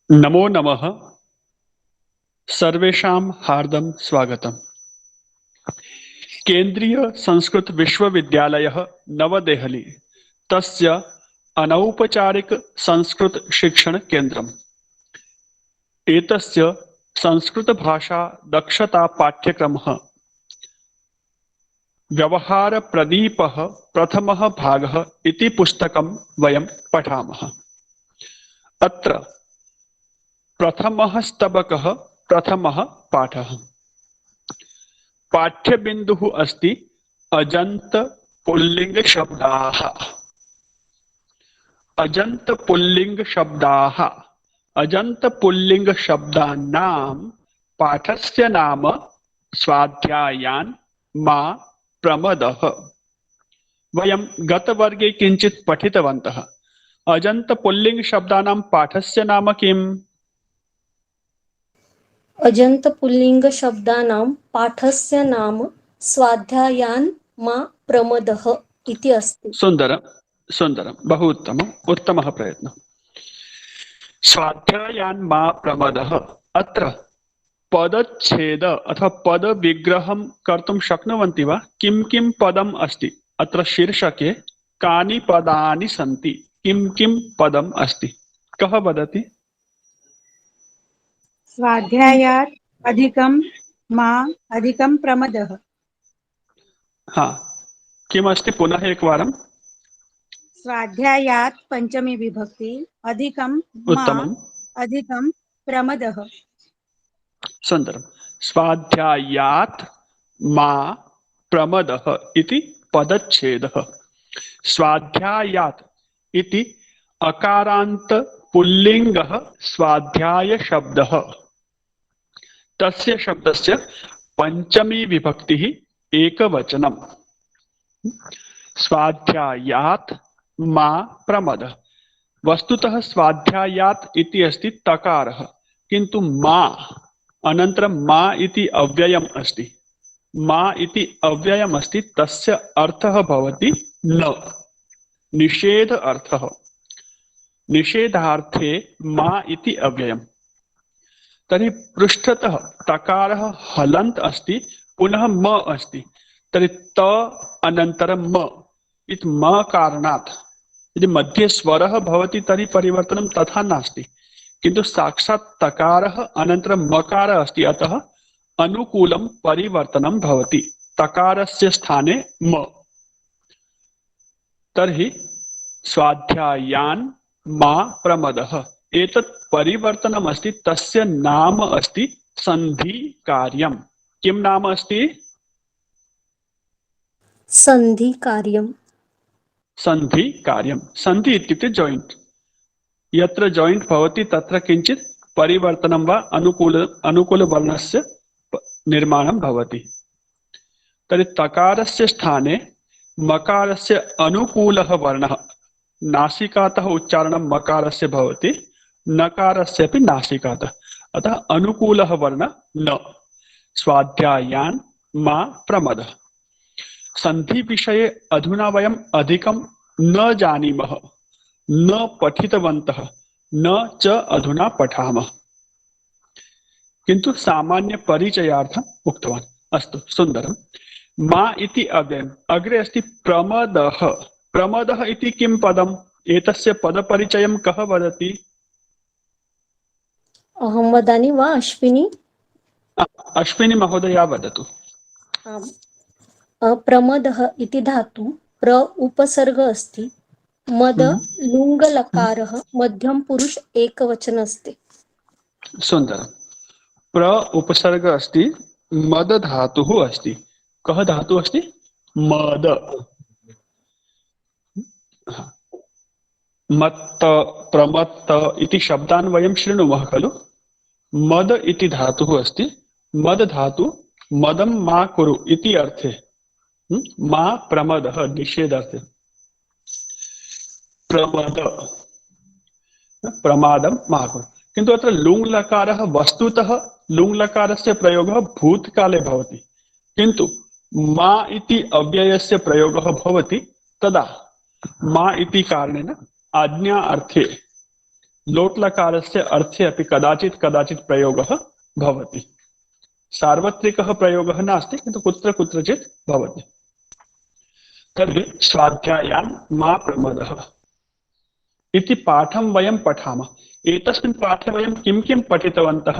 नमो नमः। सर्वेषां हार्दं स्वागतम्। केन्द्रीय संस्कृत विश्वविद्यालयः नवदेहली तस्य अनौपचारिक संस्कृत शिक्षण केन्द्रम्। एतस्य संस्कृत भाषा दक्षता पाठ्यक्रमः व्यवहार प्रदीपः प्रथमः भागः इति पुस्तकं वयं पठामः। अत्र प्रथमः स्तबकः प्रथमः पाठः। पाठ्यबिन्दुः अस्ति अजन्त पुल्लिंग शब्दाः। अजन्त पुल्लिंग शब्दाः। अजन्त पुल्लिंग शब्दानां पाठस्य नाम स्वाध्यायान् मा प्रमदः। वयं गतवर्गे किञ्चित् पठितवन्तः। अजन्त पुल्लिंग शब्दानां पाठस्य नाम किम्? अजंत पुल्लिंग शब्दानां पाठस्य नाम स्वाध्यायान् मा प्रमदः इति अस्ति। सुन्दरं सुन्दरं, बहु उत्तमम्, उत्तमः प्रयत्नः। स्वाध्यायान् मा प्रमदः। अत्र पदच्छेद अथवा पद विग्रहं कर्तुं शक्नुवन्ति वा? किं किं पदम् अस्ति? अत्र शीर्षके कानि पदानि सन्ति? किं किं पदम् अस्ति? कः वदति? स्वाध्यायात् अधिकं मा अधिकं प्रमदः। हाँ, किमस्ति? पुनः एकवारं। स्वाध्यायात् पंचमी विभक्ति अधिकं मा उत्तमम्, अधिकं प्रमदः। सुन्दरं। स्वाध्यायात् मा प्रमदः इति पदच्छेदः। स्वाध्यायात् इति अकारान्त पुल्लिङ्गः स्वाध्याय शब्दः। तस्य शब्दस्य पंचमी विभक्तिः एकवचनम्। स्वाध्यायात् मा प्रमदः। वस्तुतः स्वाध्यायात् इति अस्ति तकारः, किन्तु मा अनन्तरं मा इति अव्ययम् अस्ति। मा इति अव्ययम् अस्ति, तस्य अर्थः भवति न, निषेध अर्थः। निषेधार्थे मा इति अव्ययम्। तर्हि पृष्ठतः तकारः हलन्त अस्ति, पुनः म अस्ति। तर्हि त अनन्तरं म इति म कारणात् यदि मध्ये स्वरः भवति तर्हि परिवर्तनं तथा नास्ति, किन्तु साक्षात् तकारः अनन्तरं मकारः अस्ति, अतः अनुकूलं परिवर्तनं भवति तकारस्य स्थाने म। तर्हि स्वाध्यायान् मा प्रमदः, एतत् परिवर्तनम् अस्ति। तस्य नाम अस्ति सन्धि कार्यम्। किं नाम अस्ति? सन्धि कार्यम्। सन्धि कार्यम्। सन्धि इत्युक्ते जॉइंट। यत्र जॉइंट भवति तत्र किञ्चित् परिवर्तनं वा अनुकूलवर्णस्य निर्माणं भवति। तर्हि तकारस्य स्थाने मकारस्य अनुकूलः वर्णः, नासिकातः उच्चारणं मकारस्य भवति, नकारस्य अपि नासिकातः, अतः अनुकूलः वर्णः न। स्वाध्यायान् मा प्रमदः। सन्धि विषये अधुना वयम् अधिकं न जानीमः, न पठितवन्तः, न च अधुना पठामः, किन्तु सामान्य परिचयार्थम् उक्तवान्। अस्तु, सुन्दरं। मा इति अव्ययम्। अग्रे अस्ति प्रमदः। प्रमदः इति किं पदम्? एतस्य पदपरिचयं कः वदति? अहं वदामि वा अश्विनी? अश्विनी महोदया वदतु। आम्। प्रमदः इति धातु प्र उपसर्ग अस्ति। मद लुङ् लकारः मध्यम पुरुष एकवचन अस्ति। सुन्दरं। प्र उपसर्ग अस्ति, मद धातुः अस्ति। कः धातुः अस्ति? मद। मत्त प्रमत्त इति शब्दान् वयं शृणुमः खलु। मद इति धातुः अस्ति। मद धातु मदं मा कुरु इति अर्थे। मा प्रमदः निषेधार्थे। प्रमद प्रमादं मा कुरु। किन्तु अत्र लुङ् लकारः, वस्तुतः लुङ् लकारस्य प्रयोगः भूतकाले भवति, किन्तु मा इति अव्ययस्य प्रयोगः भवति तदा मा इति कारणेन आज्ञा अर्थे लोट्लकारस्य अर्थे अपि कदाचित् कदाचित् प्रयोगः भवति। सार्वत्रिकः प्रयोगः नास्ति, किन्तु कुत्र कुत्रचित् भवति। तर्हि स्वाध्यायान् मा प्रमदः इति पाठं वयं पठामः। एतस्मिन् पाठे वयं किं किं पठितवन्तः?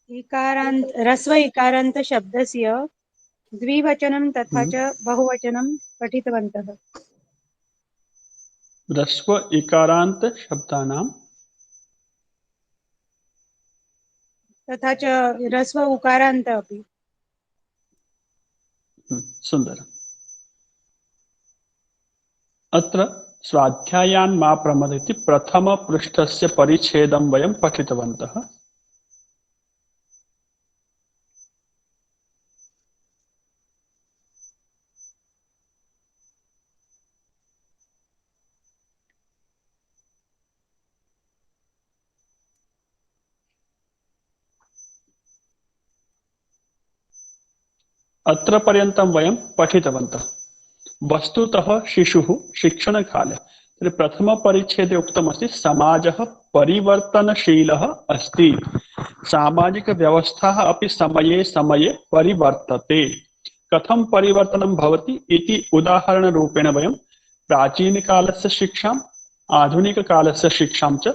इकारान्त ह्रस्व इकारान्त शब्दस्य द्विवचनं तथा च बहुवचनं पठितवन्तः। ह्रस्व इकारान्त शब्दानां तथा च ह्रस्व उकारान्त अपि। सुन्दरम्। अत्र स्वाध्यायान् मा प्रमद इति प्रथमपृष्ठस्य परिच्छेदं वयं पठितवन्तः। अत्र पर्यन्तं वयं पठितवन्तः। वस्तुतः शिशुः शिक्षणकाले तर्हि प्रथमपरिच्छेदे उक्तमस्ति समाजः परिवर्तनशीलः अस्ति। सामाजिकव्यवस्थाः अपि समये समये परिवर्तते। कथं परिवर्तनं भवति इति उदाहरणरूपेण वयं प्राचीनकालस्य शिक्षाम् आधुनिककालस्य शिक्षां च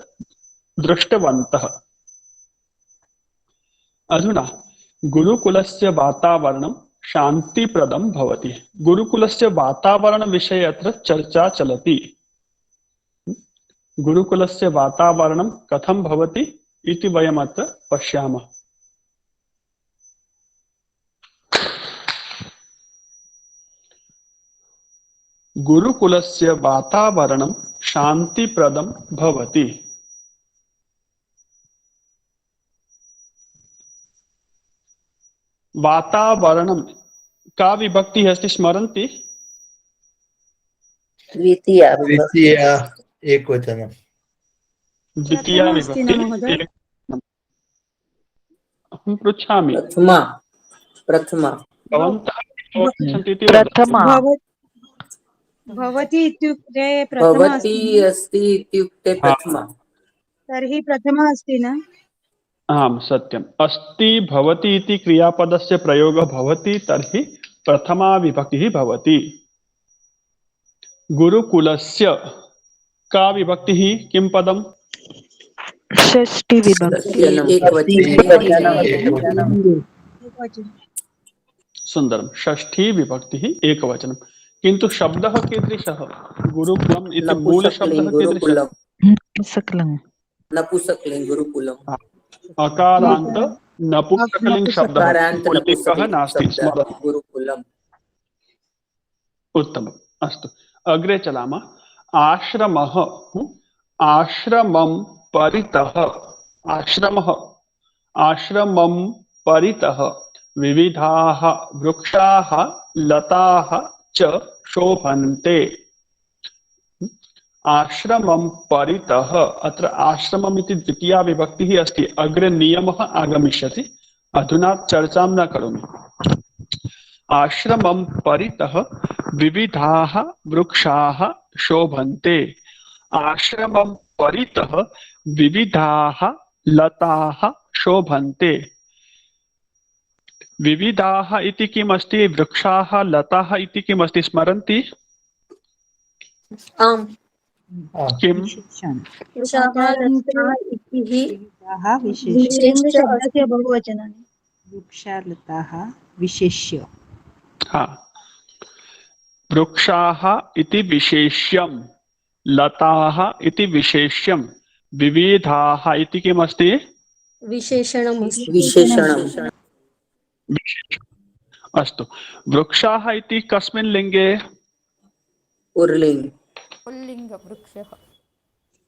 दृष्टवन्तः। अधुना गुरुकुलस्य वातावरणं शान्तिप्रदं भवति। गुरुकुलस्य वातावरणविषये अत्र चर्चा चलति। गुरुकुलस्य वातावरणं कथं भवति इति वयम् अत्र पश्यामः। गुरुकुलस्य वातावरणं शान्तिप्रदं भवति। वातावरणं का विभक्तिः अस्ति स्मरन्ति? द्वितीया एकवचनं। द्वितीया प्रथमा अस्ति न महोदय? विभक्ति। अहं पृच्छामि प्रथमा भवन्तः सन्ति इति प्रथमा भवति इत्युक्ते प्रथमा भवती अस्ति। अस्ति इत्युक्ते प्रथमा। तर्हि प्रथमा अस्ति न? आम् सत्यम्। अस्ति भवति इति क्रियापदस्य प्रयोगः भवति तर्हि प्रथमा विभक्तिः भवति। गुरुकुलस्य का विभक्तिः किं पदम्? षष्ठी विभक्ति एकवचनं। सुन्दरं। षष्ठी विभक्तिः एकवचनं। किन्तु शब्दः कीदृशः? गुरुकुलम् इति मूलशब्दः कीदृशः? सकलं नपुंसकलिङ्ग गुरुकुलम्। अकारान्त नपुंसकलिङ्ग शब्दः पुल्लिङ्गः नास्ति। गुरुकुलम्। उत्तमम्। अस्तु, अग्रे चलामः। आश्रमः आश्रमं परितः आश्रमः आश्रमं परितः विविधाः वृक्षाः लताः च शोभन्ते। आश्रमं परितः अत्र आश्रमम् इति द्वितीया विभक्तिः अस्ति। अग्रे नियमः आगमिष्यति, अधुना चर्चां न करोमि। आश्रमं परितः विविधाः वृक्षाः शोभन्ते। आश्रमं परितः विविधाः लताः शोभन्ते। विविधाः इति किम् अस्ति? वृक्षाः लताः इति किम् अस्ति स्मरन्ति? आम्। किम्? विशेषशब्दस्य बहुवचनानि। वृक्षालताः विशेष्य। वृक्षाः इति विशेष्यं, लताः इति विशेष्यं, विविधाः इति किम् अस्ति? विशेषणमस्ति। विशेषणम्। अस्तु, वृक्षाः इति कस्मिन् लिङ्गे? पुल्लिङ्ग।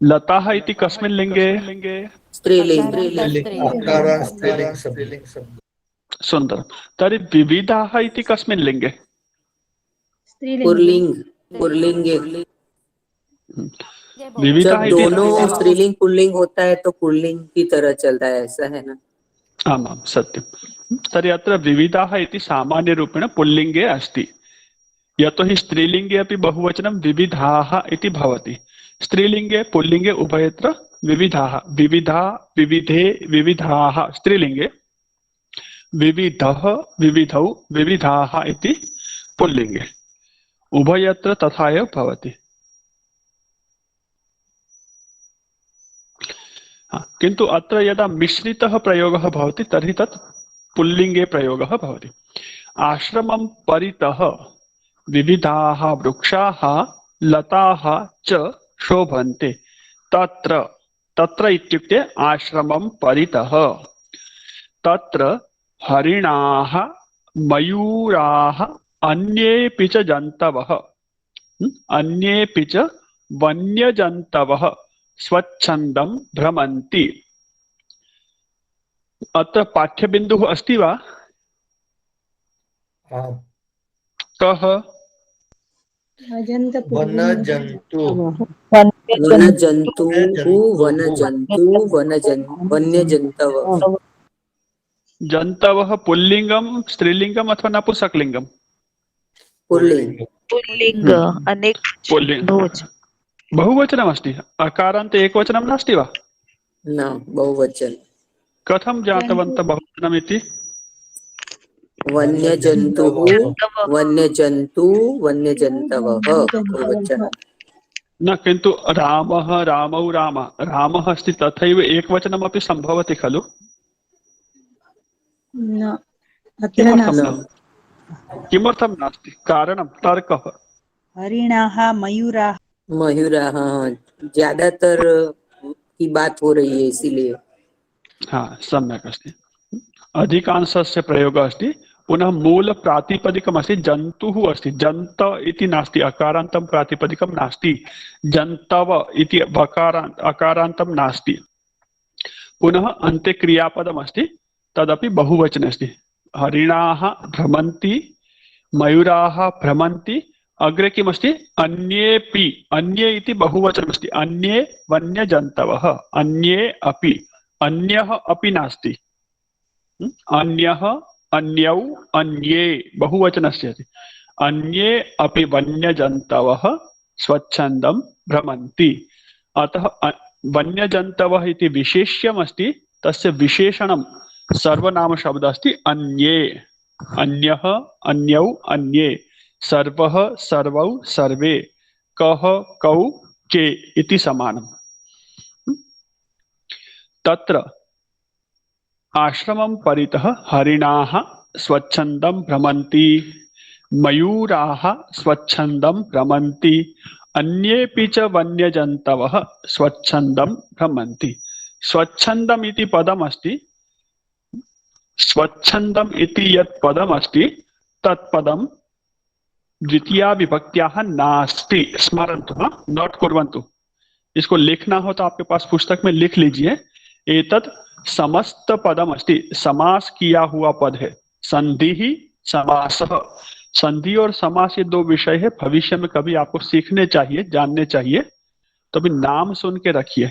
लताः इति कस्मिन् लिङ्गे? स्त्रीलिङ्ग। सुन्दरं। तर्हि विविधाः इति कस्मिन् लिङ्गे? पुल्लिङ्ग। पुल्लिङ्गे। विविधाः जब इति दोनों स्त्रीलिंग पुल्लिंग होता है तो पुल्लिंग की तरह चलता है, ऐसा है ना? आमां सत्यं। तर्हि अत्र विविधाः इति सामान्यरूपेण पुल्लिङ्गे अस्ति। यतो हि स्त्रीलिंगे अपि बहुवचनं विविधाः इति भवति। स्त्रीलिंगे पुल्लिंगे उभयत्र विविधाः, विविधा विविधे विविधाः स्त्रीलिंगे, विविधः विविधौ विविधाः इति पुल्लिंगे, उभयत्र तथा एव भवति। किन्तु अत्र यदा मिश्रितः प्रयोगः भवति तर्हि तत् पुल्लिंगे प्रयोगः भवति। आश्रमं परितः विविधाः वृक्षाः लताः च शोभन्ते। तत्र, तत्र इत्युक्ते आश्रमं परितः, तत्र हरिणाः मयूराः अन्येऽपि च जन्तवः, अन्येऽपि च वन्यजन्तवः स्वच्छन्दं भ्रमन्ति। अत्र पाठ्यबिन्दुः अस्ति वा? आम्। कः? वनजन्तु वनजन्तु वन्यजन्तवः। जन्तवः पुल्लिंगम स्त्रीलिंगम अथवा नपुंसकलिंगम? पुल्लिंग। पुल्लिंग अनेक पुल्लिंग बहुवचन। बहुवचनमस्ति, अकारान्ते एकवचनं नास्ति वा? न, बहुवचन। कथं जातवन्तः बहुवचनमिति? वन्यजन्तुः वन्यजन्तु वन्यजन्तवः बहुवचन। न, किन्तु रामः रामौ राम, रामः अस्ति तथैव एकवचनमपि सम्भवति खलु? न, अत्र किमर्थं नास्ति। न? किमर्थं नास्ति? कारणं, तर्कः। हरिणाः मयूराः। मयूराः ज्यादातर की बात हो रही है इसीलिए। हाँ, सम्यक् अस्ति। अधिकांशस्य प्रयोगः अस्ति। पुनः मूल प्रातिपदिकम् अस्ति, जन्तुः अस्ति, जन्त इति नास्ति, अकारान्तं प्रातिपदिकं नास्ति। जन्तव इति अकारान्तं नास्ति। पुनः अन्ते क्रियापदम् अस्ति, तदपि बहुवचने अस्ति। हरिणाः भ्रमन्ति, मयूराः भ्रमन्ति, अग्रे किमस्ति? अन्येऽपि, अन्ये इति बहुवचनमस्ति। अन्ये वन्यजन्तवः, अन्ये अपि, अन्यः अपि नास्ति। अन्यः, अन्यौ, अन्ये बहुवचनस्य अस्ति। अन्ये अपि वन्यजन्तवः स्वच्छन्दं भ्रमन्ति। अतः वन्यजन्तवः इति विशेष्यमस्ति, तस्य विशेषणं सर्वनाम शब्द अस्ति अन्ये। अन्यः, अन्यौ, अन्ये, सर्वः, सर्वौ, सर्वे, कः, कौ, के इति समानम्। तत्र आश्रमं परितः हरिणाः स्वच्छन्दं भ्रमन्ति, मयूराः स्वच्छन्दं भ्रमन्ति, अन्येऽपि च वन्यजन्तवः स्वच्छन्दं भ्रमन्ति। स्वच्छन्दम् इति पदमस्ति, स्वच्छन्दम् इति यत् पदमस्ति तत्पदं द्वितीया विभक्त्याः नास्ति। स्मरन्तु, नोट कुर्वन्तु। इसको लिखना हो तो आपके पास पुस्तक में लिख लीजिए। एतत् समस्त पदम अस्ति, समास किया हुआ पद है। संधि ही समासः, संधि और समास ये दो विषय है, भविष्य में कभी आपको सीखने चाहिए, जानने चाहिए, तो अभी नाम सुन के रखिए।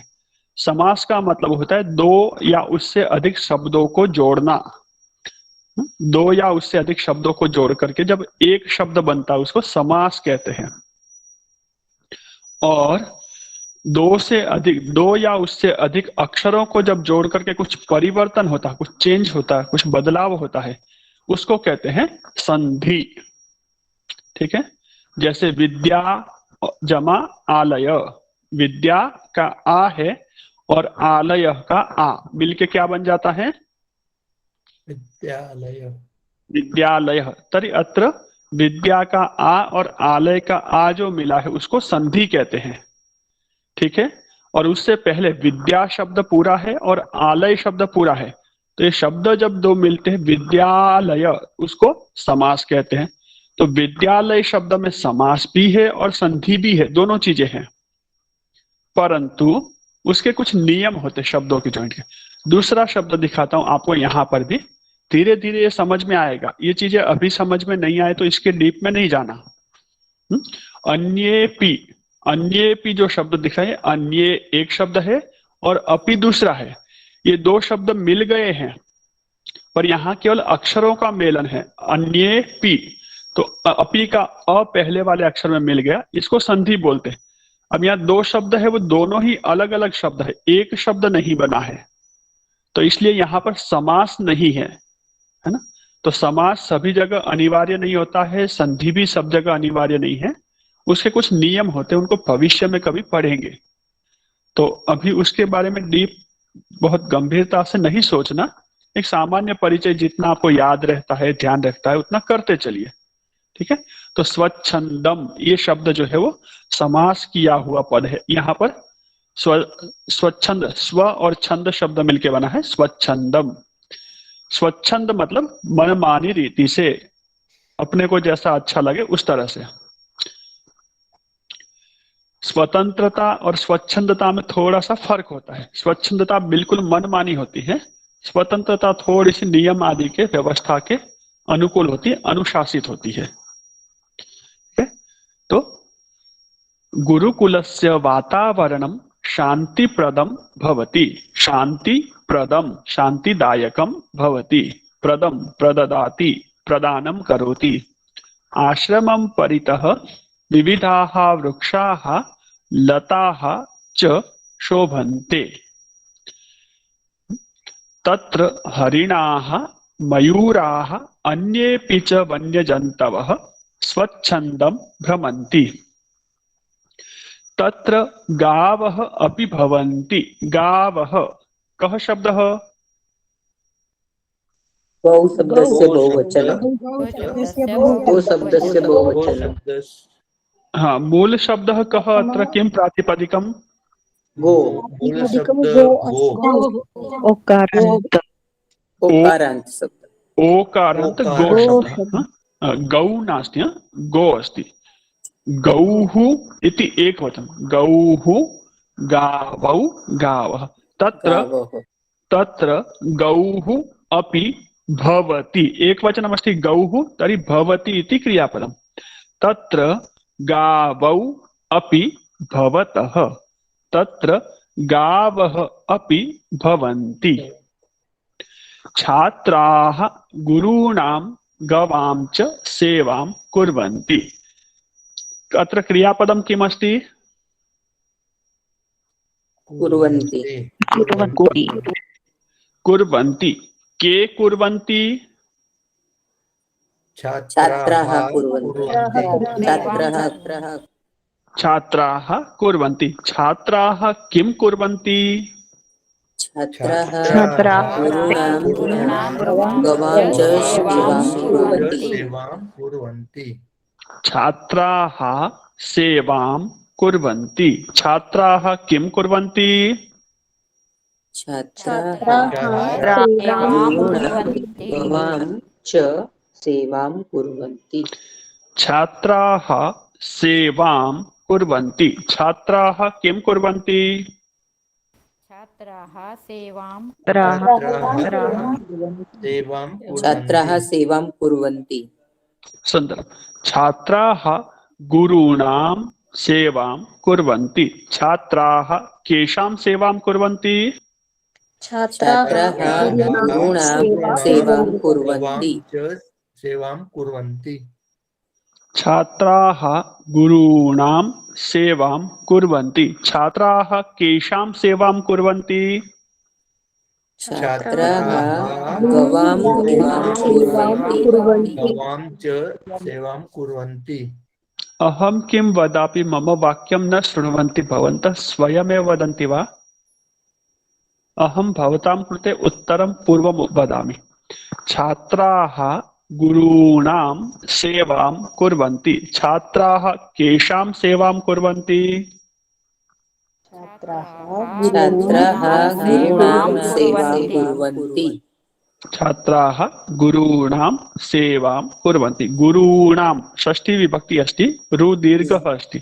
समास का मतलब होता है दो या उससे अधिक शब्दों को जोड़ना। दो या उससे अधिक शब्दों को जोड़ करके जब एक शब्द बनता है उसको समास कहते हैं। और दो या उससे अधिक अक्षरों को जब जोड़ करके कुछ परिवर्तन होता है, कुछ चेंज होता है, कुछ बदलाव होता है, उसको कहते हैं संधि। ठीक है, जैसे विद्या जमा आलय, विद्या का आ है और आलय का आ मिलके क्या बन जाता है? विद्यालय। विद्यालय। तरी अत्र विद्या का आ और आलय का आ जो मिला है उसको संधि कहते हैं। ठीक है, और उससे पहले विद्या शब्द पूरा है और आलय शब्द पूरा है, तो ये शब्द जब दो मिलते हैं विद्यालय, उसको समास कहते हैं। तो विद्यालय शब्द में समास भी है और संधि भी है, दोनों चीजें हैं, परंतु उसके कुछ नियम होते शब्दों के जॉइंट के। दूसरा शब्द दिखाता हूं आपको, यहां पर भी धीरे धीरे ये समझ में आएगा। ये चीजें अभी समझ में नहीं आए तो इसके डीप में नहीं जाना। अन्येपि, अन्येपि जो शब्द दिखा है, अन्ये एक शब्द है और अपि दूसरा है, ये दो शब्द मिल गए हैं, पर यहाँ केवल अक्षरों का मेलन है। अन्येपि, तो अपी का अ पहले वाले अक्षर में मिल गया, इसको संधि बोलते हैं। अब यहाँ दो शब्द है, वो दोनों ही अलग अलग शब्द है, एक शब्द नहीं बना है, तो इसलिए यहाँ पर समास नहीं है ना। तो समास सभी जगह अनिवार्य नहीं होता है, संधि भी सब जगह अनिवार्य नहीं है, उसके कुछ नियम होते हैं, उनको भविष्य में कभी पढ़ेंगे। तो अभी उसके बारे में डीप बहुत गंभीरता से नहीं सोचना, एक सामान्य परिचय जितना आपको याद रहता है, ध्यान रखता है, उतना करते चलिए, ठीक है। तो स्वच्छंदम ये शब्द जो है वो समास किया हुआ पद है। यहाँ पर स्वच्छंद, स्व और छंद शब्द मिलके बना है स्वच्छंदम। स्वच्छंद मतलब मनमानी रीति से, अपने को जैसा अच्छा लगे उस तरह से। स्वतंत्रता और स्वच्छंदता में थोड़ा सा फर्क होता है। स्वच्छंदता बिल्कुल मनमानी होती है, स्वतंत्रता थोड़ी सी नियम आदि के व्यवस्था के अनुकूल होती है, अनुशासित होती है। तो गुरुकुलस्य वातावरणं शांतिप्रदं भवति, शांतिप्रदं शांतिदायकं भवति, प्रदं प्रददाति प्रदानं करोति, आश्रमं परितः विविधाः वृक्षाः लताः च शोभन्ते, तत्र हरिणाः मयूराः अन्येऽपि च वन्यजन्तवः स्वच्छन्दं भ्रमन्ति, तत्र गावः अपि भवन्ति। गावः कः शब्दः? गौ शब्दस्य बहुवचनं। गौ शब्दस्य बहुवचनं। हाँ, मूल शब्दः कः? अत्र किं प्रातिपदिकम्? गो। प्रातिपदिकं गो अस्ति। ओकारान्त ओकारान्त शब्द। ओकारान्त गो शब्दः। गौ नास्ति, गो अस्ति। गौः इति एकवचनं, गौः गावौ गावः, तत्र गौः अपि भवति, एकवचनमस्ति गौः, तर्हि भवति इति क्रियापदम्। तत्र गावौ अपि भवतः, तत्र गावः अपि भवन्ति, छात्राः गुरूणां गवां च सेवां कुर्वन्ति। अत्र क्रियापदं किमस्ति? कुर्वन्ति। कुर्वन्ति। के कुर्वन्ति? छात्राः कुर्वन्ति। छात्राः कुर्वन्ति। छात्राः किं कुर्वन्ति? छात्राः गुरूणां गवां च सेवां कुर्वन्ति। छात्राः सेवां कुर्वन्ति। छात्राः किं कुर्वन्ति? छात्राः गवां च सेवां कुर्वन्ति। छात्राः सेवां कुर्वन्ति। छात्राः किं कुर्वन्ति? छात्राः सेवां कुर्वन्ति। सुंदर। छात्राः गुरूणां सेवां कुर्वन्ति। छात्राः केषां सेवां कुर्वन्ति? छात्राः गुरूणां सेवां कुर्वन्ति। छात्राः गुरूणां सेवां कुर्वन्ति। छात्राः केषां सेवां कुर्वन्ति? छात्राः गवां सेवां कुर्वन्ति। अहं किं वदामि मम वाक्यं न शृण्वन्ति भवन्तः स्वयमेव वदन्ति वा? अहं भवतां कृते उत्तरं पूर्वं वदामि। छात्राः गुरूणां सेवां कुर्वन्ति। छात्राः केषां सेवां कुर्वन्ति? छात्राः गुरूणां सेवां कुर्वन्ति। छात्राः गुरूणां सेवां कुर्वन्ति। गुरूणां षष्ठी विभक्ति अस्ति, रु दीर्घः अस्ति।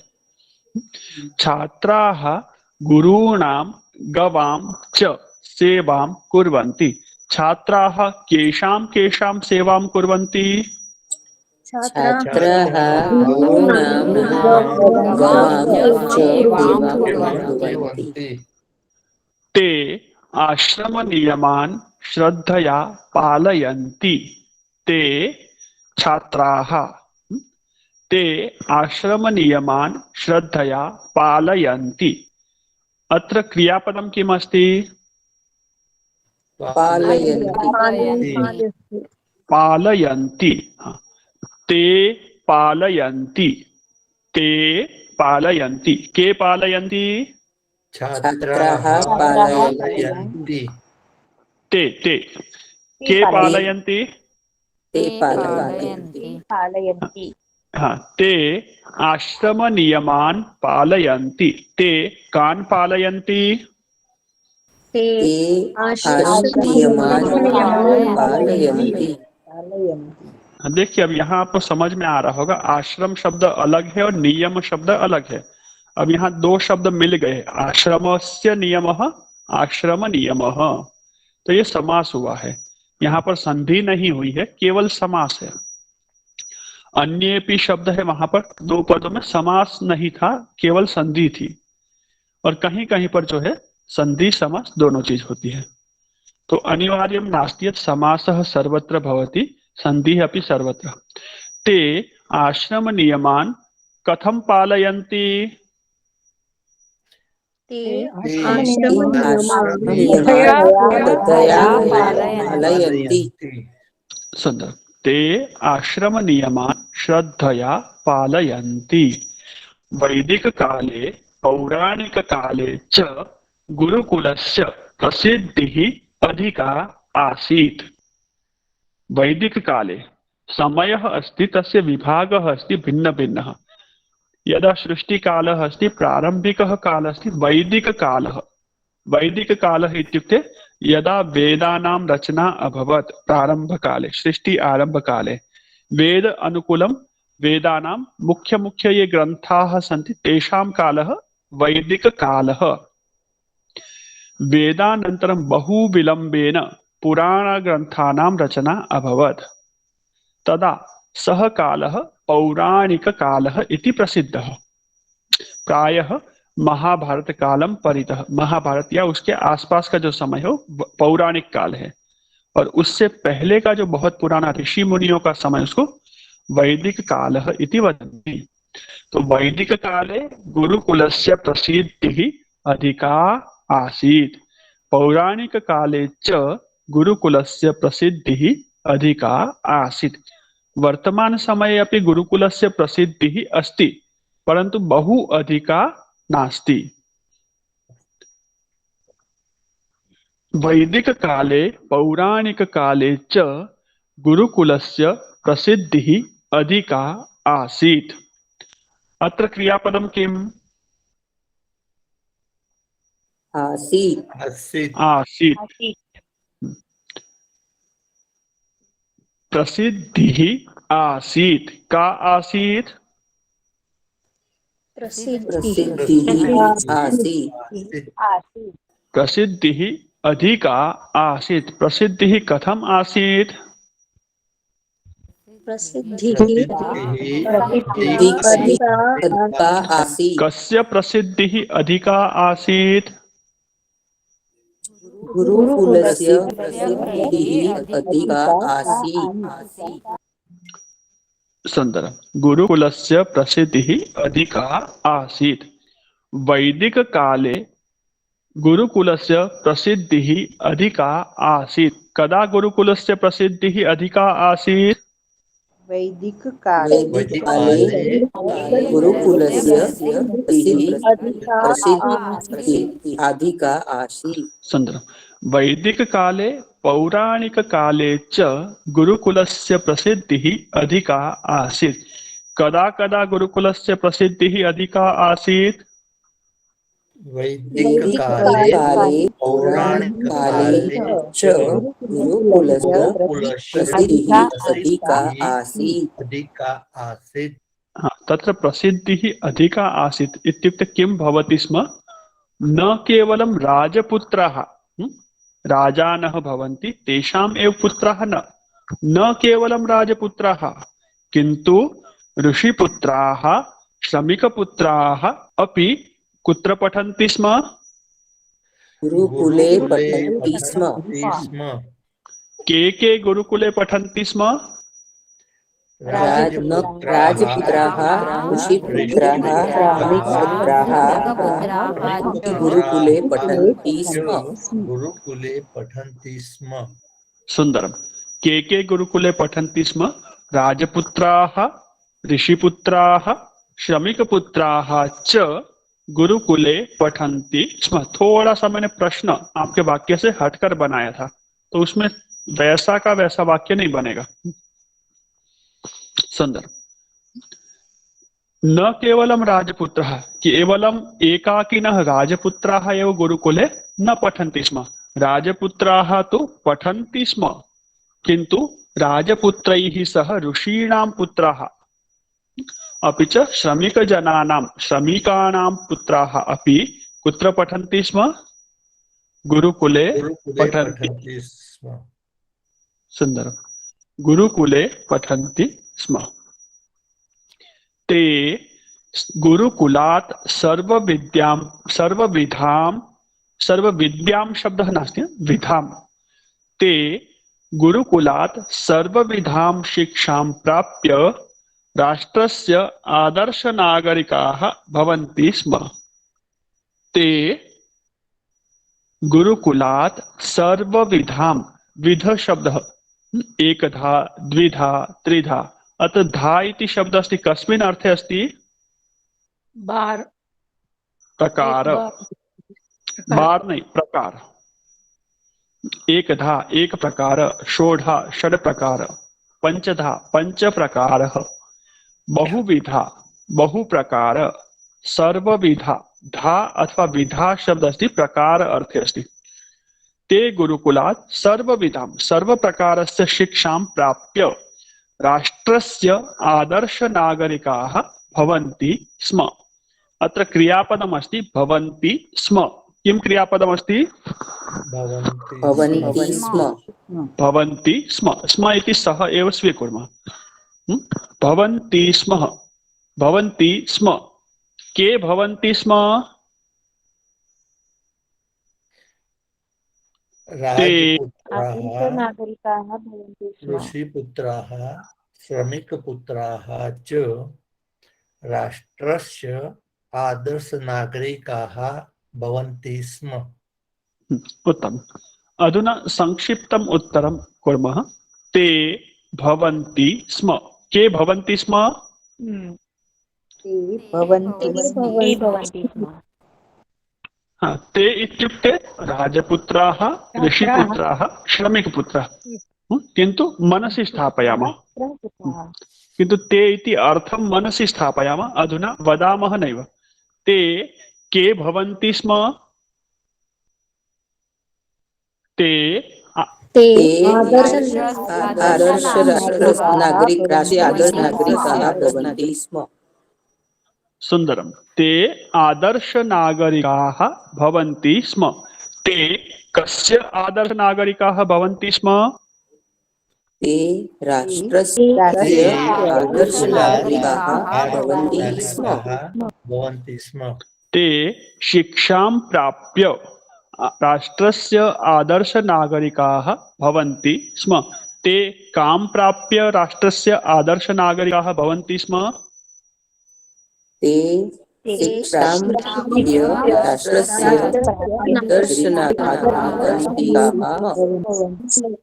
छात्राः गुरूणां गवां च सेवां कुर्वन्ति। छात्राः केषां सेवां कुर्वन्ति? छात्राः गुरूणां गवां च सेवां कुर्वन्ति। ते आश्रम नियमान् श्रद्धया पालयन्ति। ते छात्राः ते आश्रमनियमान् श्रद्धया पालयन्ति। अत्र क्रियापदं किम् अस्ति? पालयन्ति। पालयन्ति। ते पालयन्ति। ते पालयन्ति। के पालयन्ति? छात्राः पालयन्ति। ते के पालयन्ति? ते पालयन्ति। हाँ, ते आश्रम नियमान् पालयन्ति। ते कान् पालयन्ति? ते आश्रमनियमान् पालयन्ति। देखिए, अब यहाँ आपको समझ में आ रहा होगा, आश्रम शब्द अलग है और नियम शब्द अलग है। अब यहाँ दो शब्द मिल गए, आश्रमस्य नियमः, आश्रम नियमः। तो ये समास हुआ है, यहाँ पर संधि नहीं हुई है, केवल समास है। अन्य भी शब्द है, वहां पर दो पदों में समास नहीं था, केवल संधि थी। और कहीं कहीं पर जो है संधि समास दोनों चीज होती है। तो अनिवार्यं नास्ति यत् समासः सर्वत्र भवति, संधिः अपि सर्वत्र। ते आश्रम नियमान् कथं पालयन्ति? ते पालयन्ति। सुंदर। ते आश्रम नियमान् श्रद्धया पालयन्ति। वैदिक काले पौराणिक काले च गुरुकुलस्य प्रसिद्धिः अधिका आसीत्। वैदिक काले समयः अस्ति, तस्य विभागः अस्ति भिन्न भिन्नः। यदा सृष्टिकालः अस्ति, प्रारम्भिकः कालः अस्ति वैदिककालः। वैदिककालः इत्युक्ते यदा वेदानां रचना अभवत्, प्रारम्भकाले, सृष्टि आरम्भकाले। वेद अनुकूलं वेदानां मुख्य मुख्य ये ग्रन्थाः सन्ति, तेषां कालः वैदिककालः। वेदानन्तरं बहु विलम्बेन पुराणग्रन्थानां रचना अभवत्, तदा सः कालः पौराणिककालः इति प्रसिद्धः। प्रायः महाभारत कालम परितः, महाभारत या उसके आसपास का जो समय हो पौराणिक काल है, और उससे पहले का जो बहुत पुराना ऋषि मुनियों का समय, उसको वैदिक कालः इति वदन्ति। तो वैदिक काले गुरुकुलस्य प्रसिद्धिः अधिका आसीत्, पौराणिक काले च गुरुकुलस्य प्रसिद्धिः अधिका आसीत्। वर्तमान समये अपि गुरुकुलस्य प्रसिद्धिः अस्ति, परन्तु बहु अधिका नास्ति। वैदिक काले पौराणिक काले च गुरुकुलस्य प्रसिद्धिः अधिका आसीत्। अत्र क्रियापदं किम्? आसीत्। प्रसिद्धिः आसीत्। का आसीत्? प्रसिद्धिः अधिका आसीत्। प्रसिद्धिः कथम् आसीत्? कस्य प्रसिद्धिः अधिका आसीत्? गुरुकुलस्य प्रसिद्धिः अधिका आसीत्। सुंदर। गुरुकुलस्य प्रसिद्धिः अधिका आसीत्। वैदिक काले गुरुकुलस्य प्रसिद्धिः अधिका आसीत्। कदा गुरुकुलस्य प्रसिद्धिः अधिका आसीत्? वैदिक काले गुरुकुलस्य प्रसिद्धिः अधिका आसीत्। सुंदर। वैदिक काले पौराणिक काले च गुरुकुलस्य प्रसिद्धिः अधिका आसीत्। कदा कदा गुरुकुलस्य प्रसिद्धिः अधिका आसीत्? वैदिक काले पौराणिक काले च गुरुकुलस्य प्रसिद्धिः अधिका आसीत्। तत्र प्रसिद्धिः अधिका आसीत् इत्युक्ते किं भवति स्म? न केवलं राजपुत्राः, राजानः भवन्ति, तेषाम् एव पुत्राः न केवलं राजपुत्राः, किन्तु ऋषिपुत्राः, श्रमिकपुत्राः अपि कुत्र पठन्ति स्म? गुरुकुले पठन्ति स्म। के गुरुकुले पठन्ति स्म? राजपुत्राः ऋषिपुत्राः श्रमिकपुत्राः गुरुकुले पठन्ति स्म। गुरुकुले पठन्ति स्म। सुंदरम। के गुरुकुले पठन्ति स्म? राजपुत्राः, ऋषिपुत्राः, श्रमिकपुत्राः च गुरुकुले पठन्ति स्म। थोड़ा सा मैंने प्रश्न आपके वाक्य से हटकर बनाया था, तो उसमें वैसा का वैसा वाक्य नहीं बनेगा। सुंदर। न केवलम राजपुत्रः, केवलम एकाकिनः राजपुत्राः एव गुरुकुले न पठन्ति स्म। राजपुत्राः तो पठन्ति स्म, किन्तु राजपुत्रैः सह ऋषीणां पुत्राः अपि च श्रमिकानां पुत्राः अपि कुत्र पठन्ति स्म? गुरुकुले पठन्ति स्म। सुंदर। गुरुकुले पठन्ति स्म। ते गुरुकुलात् सर्वविद्यां शब्दः नास्ति, विधां। ते गुरुकुलात् सर्वविधां शिक्षां प्राप्य राष्ट्रस्य आदर्शनागरिकाः भवन्ति स्म। ते गुरुकुलात् सर्वविधां, विध शब्दः एकधा, द्विधा, त्रिधा, अतः धा इति शब्दः अस्ति। कस्मिन् अर्थे अस्ति? बार, प्रकार। बार नहीं, प्रकार। एकधा एक प्रकार, षोडा षड प्रकार, पंचधा पंच प्रकार, बहुविधा बहु प्रकार, सर्वविधा, धा अथवा विधा शब्द अस्ति प्रकार अर्थे अस्ति। ते गुरुकुलात् सर्वविधां सर्वप्रकारस्य शिक्षां प्राप्य राष्ट्रस्य आदर्शनागरिकाः भवन्ति स्म। अत्र क्रियापदम् अस्ति भवन्ति स्म। किं क्रियापदम् अस्ति? भवन्ति स्म। भवन्ति स्म। स्म इति सः एव स्वीकुर्मः। भवन्ति स्म। भवन्ति स्म। के भवन्ति स्म? नागरिकाः भवन्ति स्म। ऋषिपुत्राः श्रमिकपुत्राः च राष्ट्रस्य आदर्शनागरिकाः भवन्ति स्म। उत्तमम्। अधुना संक्षिप्तम् उत्तरं कुर्मः। ते भवन्ति स्म। के भवन्ति स्म? ते भवन्ति स्म। ते इत्युक्ते राजपुत्राः, ऋषिपुत्राः, श्रमिकपुत्राः। किन्तु मनसि स्थापयामः। किन्तु ते इति अर्थं मनसि स्थापयामः। अधुना वदामः नैव। ते के भवन्ति स्म? ते आदर्शनागरिकाः भवन्ति स्म। सुंदरम। ते आदर्शनागरिकाः भवन्ति स्म। ते कस्य आदर्शनागरिकाः भवन्ति स्म? ते राष्ट्रस्य आदर्शनागरिकाः भवन्ति स्म। ते शिक्षां प्राप्य राष्ट्रस्य आदर्शनागरिकाः भवन्ति स्म। ते कां प्राप्य राष्ट्रस्य आदर्शनागरिकाः भवन्ति स्म? ते शिक्षां प्राप्य राष्ट्रस्य आदर्शनागरिकाः।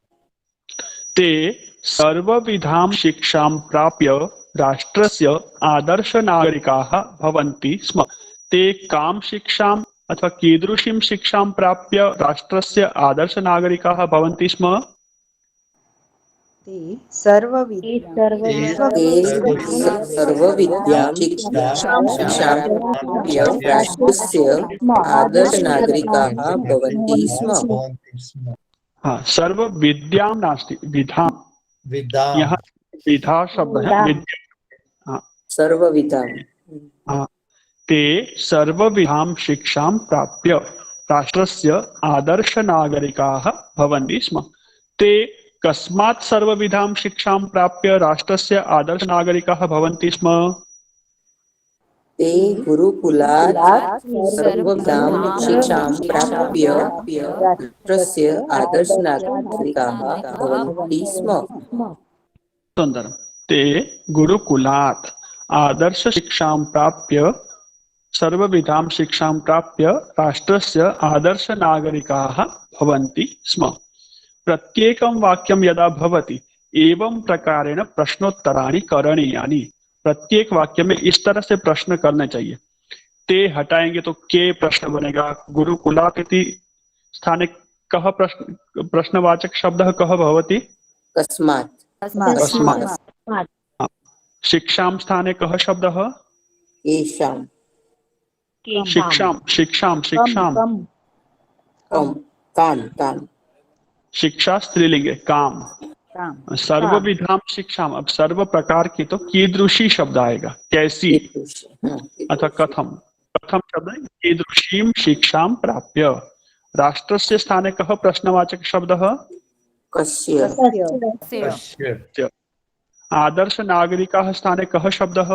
ते सर्वविधां शिक्षां प्राप्य राष्ट्रस्य आदर्शनागरिकाः भवन्ति स्म। ते कां शिक्षां अथवा कीदृशीं शिक्षां प्राप्य राष्ट्रस्य आदर्शनागरिकाः भवन्ति स्म? ते सर्वविद्यां शिक्षां प्राप्य राष्ट्रस्य आदर्शनागरिकाः भवन्ति स्म। हाँ, सर्व विद्यां नास्ति, विधां। यहाँ विधा शब्द है। हाँ, सर्वविधां। हाँ, ते सर्वविधां शिक्षां प्राप्य राष्ट्रस्य आदर्शनागरिकाः भवन्ति स्म। ते कस्मात् सर्वविधां शिक्षां प्राप्य राष्ट्रस्य आदर्शनागरिकाः भवन्ति स्म? ते गुरुकुलात् सर्वविधां शिक्षां प्राप्य राष्ट्रस्य आदर्शनागरिकाः भवन्ति स्म। सुंदरम। ते गुरुकुलात् आदर्श शिक्षां प्राप्य सर्वविधां शिक्षां प्राप्य राष्ट्रस्य आदर्श नागरिकाः भवन्ति स्म। प्रत्येकं वाक्यं यदा भवति एवं प्रकारेण प्रश्नोत्तराणि करणीयानि। प्रत्येक वाक्य में इस तरह से प्रश्न करने चाहिए। ते हटाएंगे तो के प्रश्न बनेगा। गुरुकुलात् इति स्थाने कः प्रश्नवाचक शब्दः कः भवति? कस्मात् कस्मात्। शिक्षां स्थाने कः शब्दः? येषां शिक्षां शिक्षां शिक्षां कां शिक्षा स्त्रीलिंगे काम। सर्वविधां शिक्षां, अब सर्व प्रकार की तो कीदृशी शब्द आएगा, कैसी अथवा कथम। कथम शब्द है कीदृशीं शिक्षां प्राप्य। राष्ट्रस्य स्थाने कः प्रश्नवाचक शब्दः? कस्य कस्य आदर्श नागरिकाः स्थाने कः शब्दः?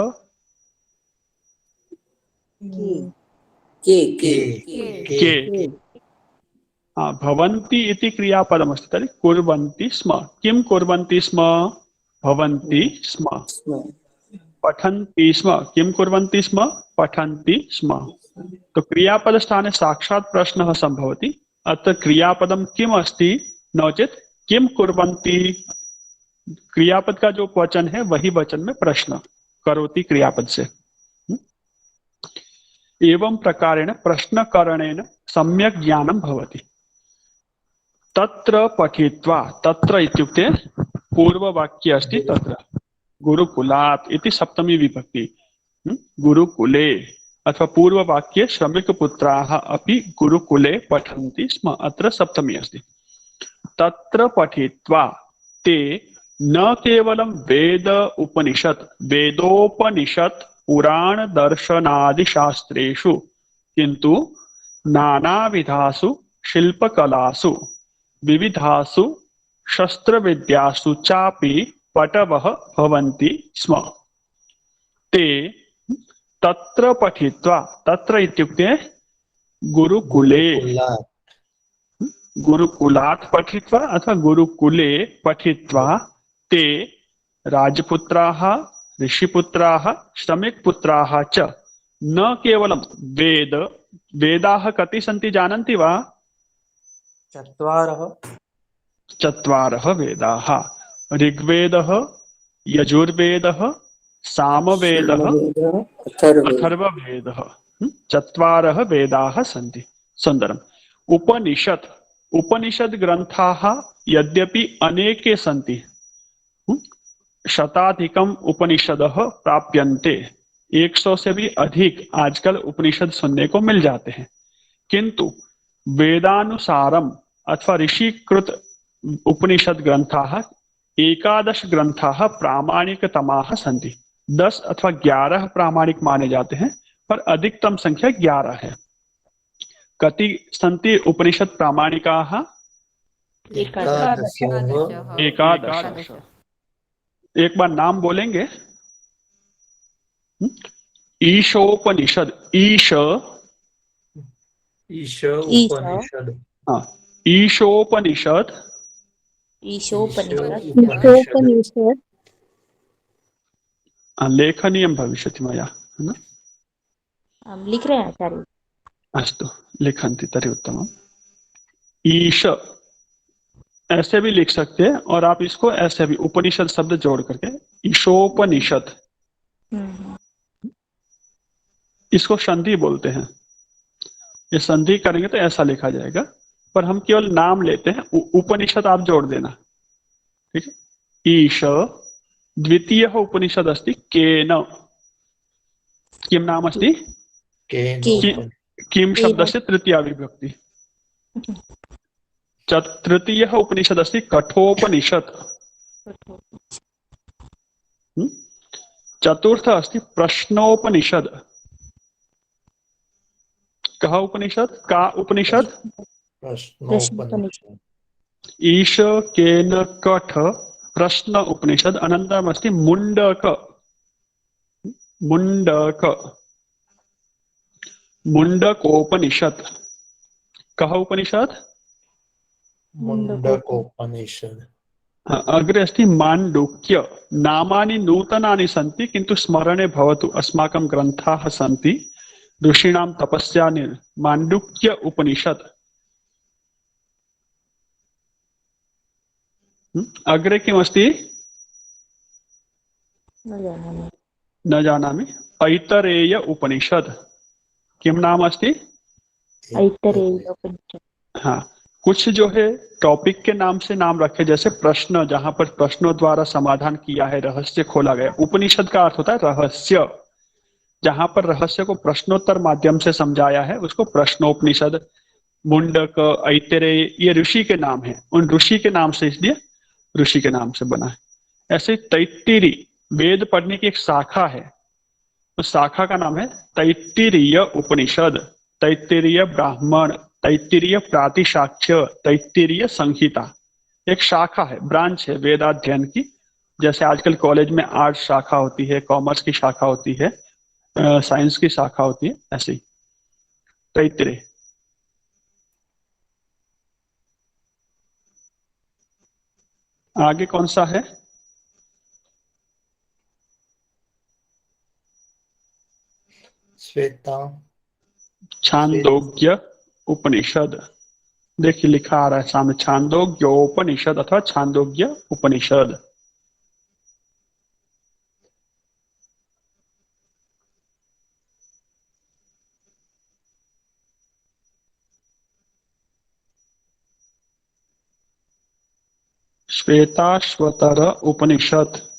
के। भवन्ति इति क्रियापदमस्ति तर्हि कुर्वन्ति स्म। किं कुर्वन्ति स्म? भवन्ति स्म। पठन्ति स्म। किं कुर्वन्ति स्म? पठन्ति स्म। तो क्रियापद स्थाने साक्षात् प्रश्नः सम्भवति। अत्र क्रियापदं किम् अस्ति, नो चेत् किं कुर्वन्ति। क्रियापद का जो वचन है वही वचन में प्रश्न करोति क्रियापद से। एवं प्रकारेण प्रश्नकरणेन सम्यक् ज्ञानं भवति। तत्र पठित्वा, तत्र इत्युक्ते पूर्ववाक्ये अस्ति तत्र गुरुकुलात् इति सप्तमी विभक्ति। गुरुकुले अथवा पूर्ववाक्ये श्रमिकपुत्राः अपि गुरुकुले पठन्ति स्म, अत्र सप्तमी अस्ति। तत्र पठित्वा ते न केवलं वेद उपनिषत् वेदोपनिषत् पुराण दर्शनादि शास्त्रेषु किन्तु नानाविधासु शिल्पकलासु विविधासु शस्त्रविद्यासु चापि पटवः भवन्ति स्म। ते तत्र पठित्वा, तत्र इत्युक्ते गुरुकुले, गुरुकुलात् पठित्वा अथवा गुरुकुले पठित्वा ते राजपुत्राः ऋषिपुत्राः श्रमिकपुत्राः च न केवलं वेद, वेदाः कति सन्ति जानन्ति वा? चत्वारः वेदाः। ऋग्वेदः, यजुर्वेदः, सामवेदः, अथर्ववेदः। चत्वारः वेदाः सन्ति। सुन्दरम्। उपनिषत्, उपनिषद ग्रंथाः यद्यपि अनेके सन्ति, शताधिकम उपनिषदः प्राप्यन्ते, 100 से भी अधिक आजकल उपनिषद सुनने को मिल जाते हैं, किंतु वेदानुसारम अथवा ऋषिकृत उपनिषद ग्रंथाः 11 ग्रंथाः प्रामाणिकतमाः सन्ति। 10 अथवा 11 प्रामाणिक माने जाते हैं, पर अधिकतम संख्या 11 है। कति सन्ति उपनिषद प्रामाणिकाः? 11। एक बार नाम बोलेंगे। ईशोपनिषद, ईश उपनिषद, हाँ, ईशोपनिषद, ईशोपनिषद लेखनीयं भविष्यति मया, है न? हम लिख रहे हैं आचार्य। अस्तु, लिखन्ति तर्हि उत्तमम्। ईश ऐसे भी लिख सकते हैं और आप इसको ऐसे भी उपनिषद शब्द जोड़ करके ईशोपनिषद, इसको संधि बोलते हैं। ये संधि करेंगे तो ऐसा लिखा जाएगा, पर हम केवल नाम लेते हैं, उपनिषद आप जोड़ देना, ठीक है। ईश द्वितीय उपनिषद अस्ति केन, किम नाम अस्ति? किम शब्दस्य तृतीया विभक्ति। तृतीय उपनिषद अस्ति कठोपनिषद। चतुर्थ अस्ति प्रश्नोपनिषद। कः उपनिषद? का उपनिषद? प्रश्नोपनिषद। ईश केन कठ प्रश्न उपनिषद। अनन्तरम् अस्ति मुण्डक, मुण्डक मुण्डकोपनिषद। कः उपनिषद? मुण्डकोपनिषद। अग्रे अस्ति माण्डुक्य। नामानि नूतनानि सन्ति किन्तु स्मरणे भवतु अस्माकं ग्रन्थाः सन्ति ऋषीणां तपस्या माण्डुक्य उपनिषत्। अग्रे किमस्ति न जानामि। न जानामि। ऐतरेय उपनिषद। किम नाम अस्ति? ऐतरेय उपनिषद। हाँ, कुछ जो है टॉपिक के नाम से नाम रखे, जैसे प्रश्न, जहां पर प्रश्नों द्वारा समाधान किया है, रहस्य खोला गया। उपनिषद का अर्थ होता है रहस्य। जहां पर रहस्य को प्रश्नोत्तर माध्यम से समझाया है उसको प्रश्नोपनिषद। मुंडक, ऐतरेय, ये ऋषि के नाम है, उन ऋषि के नाम से, इसलिए ऋषि के नाम से बना है। ऐसे तैत्तिरी, वेद पढ़ने की एक शाखा है, उस शाखा का नाम है तैत्तिरीय उपनिषद, तैत्तिरीय ब्राह्मण, तैत्तिरीय प्रातिशाख्य, तैत्तिरीय संहिता। एक शाखा है, ब्रांच है वेदाध्ययन की। जैसे आजकल कॉलेज में आर्ट्स शाखा होती है, कॉमर्स की शाखा होती है, साइंस की शाखा होती है, ऐसे ही तैत्तिरीय। आगे कौन सा है? श्वेता। छांदोग्य उपनिषद। देखिए लिखा आ रहा है सामने, छांदोग्य उपनिषद अथवा छांदोग्य उपनिषद। श्वेताश्वतर उपनिषद।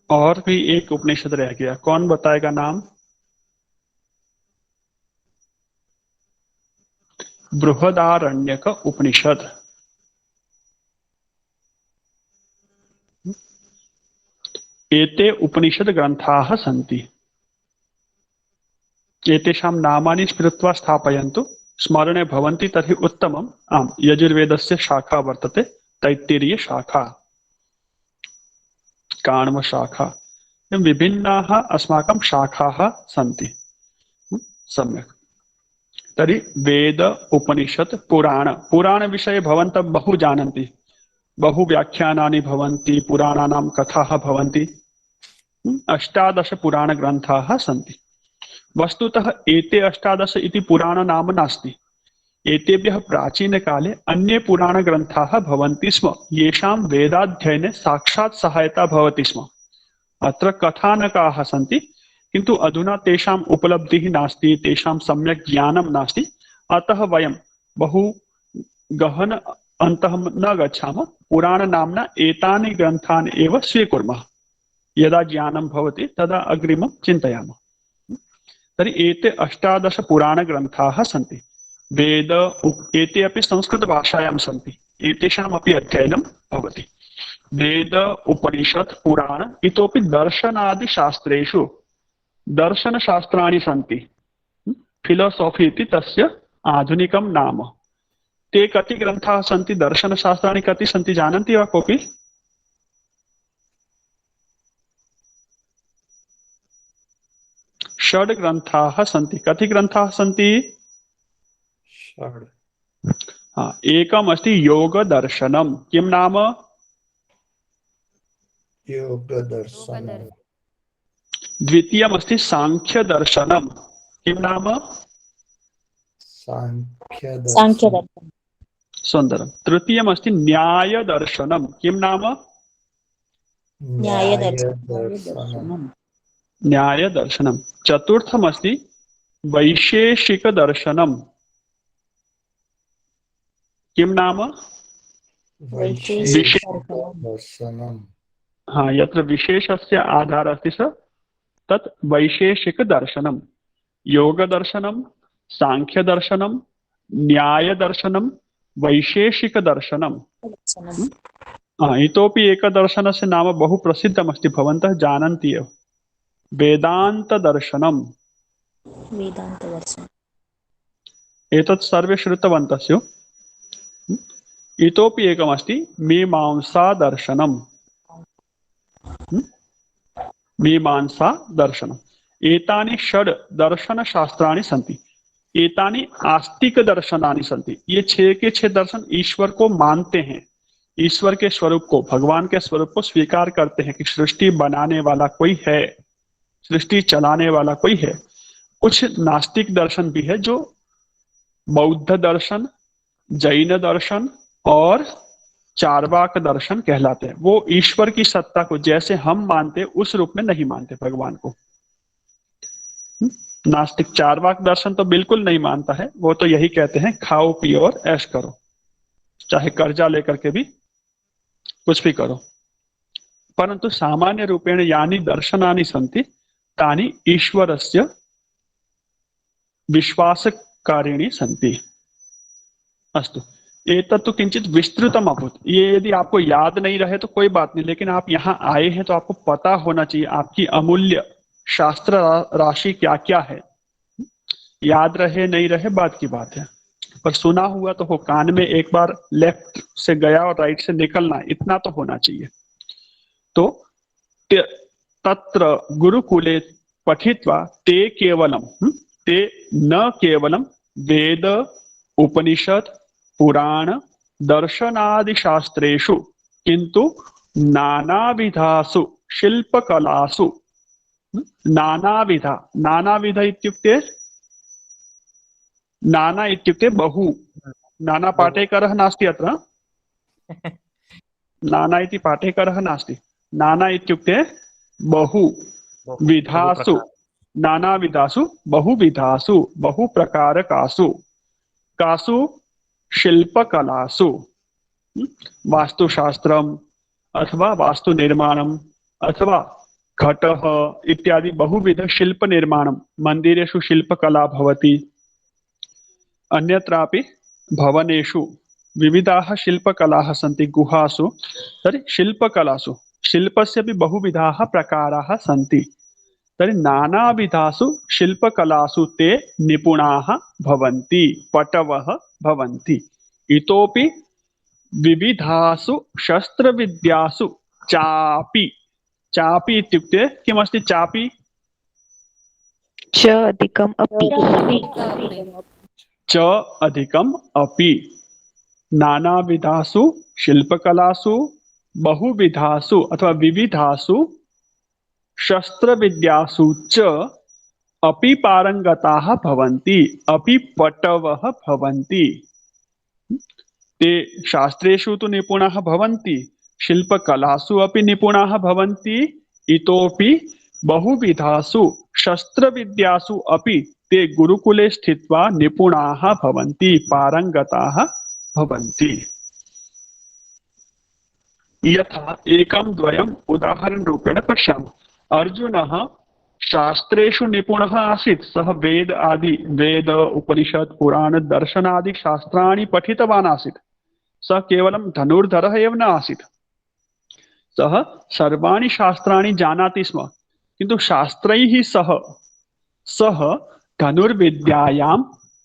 और भी एक उपनिषद रह गया, कौन बताएगा नाम? बृहदारण्यक उपनिषद। एते उपनिषद ग्रंथाः सन्ति। एतेषां नामानि स्मृत्वा स्थापयन्तु, स्मरणे भवन्ति तर्हि उत्तमम्। आम्, यजुर्वेदस्य शाखा वर्तते, तैत्तिरीय शाखा, काण्व शाखा, विभिन्नाः अस्माकं शाखाः सन्ति। सम्यक्। तर्हि वेद, उपनिषत्, पुराण। पुराणविषये भवन्तः बहु जानन्ति, बहु व्याख्यानानि भवन्ति, पुराणानां कथाः भवन्ति। 18 पुराणग्रन्थाः सन्ति। वस्तुतः एते 18 इति पुराण नाम नास्ति। एतेभ्यः प्राचीनकाले अन्ये पुराणग्रन्थाः भवन्ति स्म, येषां वेदाध्ययने साक्षात् सहायता भवति स्म। अत्र कथानकाः सन्ति, किन्तु अधुना तेषाम् उपलब्धिः नास्ति, तेषां सम्यक् ज्ञानं नास्ति। अतः वयं बहु गहन अन्तः न गच्छामः, पुराणनाम्ना एतानि ग्रन्थानि एव स्वीकुर्मः। यदा ज्ञानं भवति तदा अग्रिमं चिन्तयामः। तर्हि एते 18 पुराणग्रन्थाः सन्ति। वेद एते अपि संस्कृतभाषायां सन्ति, एतेषामपि अध्ययनं भवति। वेद, उपनिषत्, पुराण, इतोपि दर्शनादिशास्त्रेषु दर्शनशास्त्राणि सन्ति। फिलोसॉफी इति तस्य आधुनिकं नाम। ते कति ग्रन्थाः सन्ति, दर्शनशास्त्राणि कति सन्ति, जानन्ति वा कोऽपि? षड् ग्रन्थाः सन्ति। कति ग्रन्थाः सन्ति? षड्। हाँ, एकम् अस्ति योगदर्शनम्। किं नाम? योगदर्शनम्। द्वितीयमस्ति साङ्ख्यदर्शनम्। किं नाम? साङ्ख्यदर्शनम्। सुन्दरं। तृतीयमस्ति न्यायदर्शनम्। किं नाम? न्यायदर्शनम्। न्यायदर्शनम्। चतुर्थमस्ति वैशेषिकदर्शनम्। किं नाम? वैशेषिकदर्शनम्। हाँ, यत्र विशेषस्य आधारः अस्ति स तत् वैशेषिकदर्शनम्। योगदर्शनम्, साङ्ख्यदर्शनम्, न्यायदर्शनम्, वैशेषिकदर्शनम्। इतोपि एकदर्शनस्य नाम बहु प्रसिद्धमस्ति, भवन्तः जानन्ति एव, वेदान्तदर्शनम्। वेदान्तदर्शनम्। एतत् सर्वे श्रुतवन्तः स्युः। इतोपि एकमस्ति मीमांसादर्शनम्। मीमांसादर्शनम्। एतानि षड दर्शन शास्त्राणि सन्ति। एतानि आस्तिक दर्शनानि सन्ति। ये 6 के 6 दर्शन ईश्वर को मानते हैं, ईश्वर के स्वरूप को, भगवान के स्वरूप को स्वीकार करते हैं कि सृष्टि बनाने वाला कोई है, सृष्टि चलाने वाला कोई है। कुछ नास्तिक दर्शन भी है जो बौद्ध दर्शन, जैन दर्शन और चार्वाक दर्शन कहलाते हैं। वो ईश्वर की सत्ता को जैसे हम मानते उस रूप में नहीं मानते भगवान को। नास्तिक चार्वाक दर्शन तो बिल्कुल नहीं मानता है, वो तो यही कहते हैं खाओ पियो और ऐश करो, चाहे कर्जा लेकर के भी कुछ भी करो। परंतु सामान्य रूपेण यानी दर्शनानि सन्ति तानि ईश्वरस्य विश्वासकारिणी सन्ति। अस्तु, एतत्तु किंचित विस्तृतम अभूत। ये यदि आपको याद नहीं रहे तो कोई बात नहीं, लेकिन आप यहाँ आए हैं तो आपको पता होना चाहिए आपकी अमूल्य शास्त्र राशि क्या क्या है। याद रहे नहीं रहे बात की बात है, पर सुना हुआ तो हो, कान में एक बार लेफ्ट से गया और राइट से निकलना, इतना तो होना चाहिए। तो तत्र गुरुकुले पठित्वा ते केवलम ते न केवलम वेद उपनिषद पुराण दर्शनादि शास्त्रेषु किंतु नानाविधासु शिल्पकलासु, नानाविधा, नानाविध इत्युक्ते नाना इत्युक्ते बहु, नाना पाठेकरः नास्ति अत्र, नाना इति पाठेकरः नास्ति, नाना इत्युक्ते बहु, विधासु, नानाविधासु बहुविधासु बहुप्रकारकासु, कासु शिल्पकलासु, वास्तुशास्त्रम अथवा वास्तु निर्माणम अथवा घटः इत्यादि बहुविध शिल्प निर्माणम, मंदिरेषु शिल्पकला भवति, अन्यत्रापि भवनेषु विविधाः शिल्पकलाः सन्ति, गुहासु तर्हि शिल्पकलासु शिल्पस्य भी बहुविधाः प्रकाराः सन्ति। तर्हि नानाविधासु शिल्पकलासु ते निपुणाः भवन्ति, पटवः भवन्ति। इतोपि विविधासु शस्त्रविद्यासु चापि, चापि इत्युक्ते किमस्ति चापि? च अधिकम अपि, च अधिकम अपि, नानाविधासु शिल्पकलासु बहुविधासु अथवा विविधासु शस्त्रविद्यासु च अपि पारंगताः भवन्ति, अपि पटवः भवन्ति। ते शास्त्रेषु तु निपुणाः भवन्ति, शिल्पकलासु अपि निपुणाः भवन्ति, इतोपि बहुविधासु शस्त्रविद्यासु अपि ते गुरुकुले स्थित्वा निपुणाः भवन्ति, पारंगताः भवन्ति। यथा एकं द्वयम् उदाहरण रूपेण पश्यामः। अर्जुनः शास्त्रेषु निपुणः आसीत्, सः वेद आदि, वेद उपनिषद पुराण दर्शन आदि शास्त्राणि पठितवान् आसीत्। सः केवलं धनुर्धरः एव न आसीत्, सः सर्वाणि शास्त्राणि जानाति स्म, किन्तु शास्त्रैः सः धनुर्विद्यायां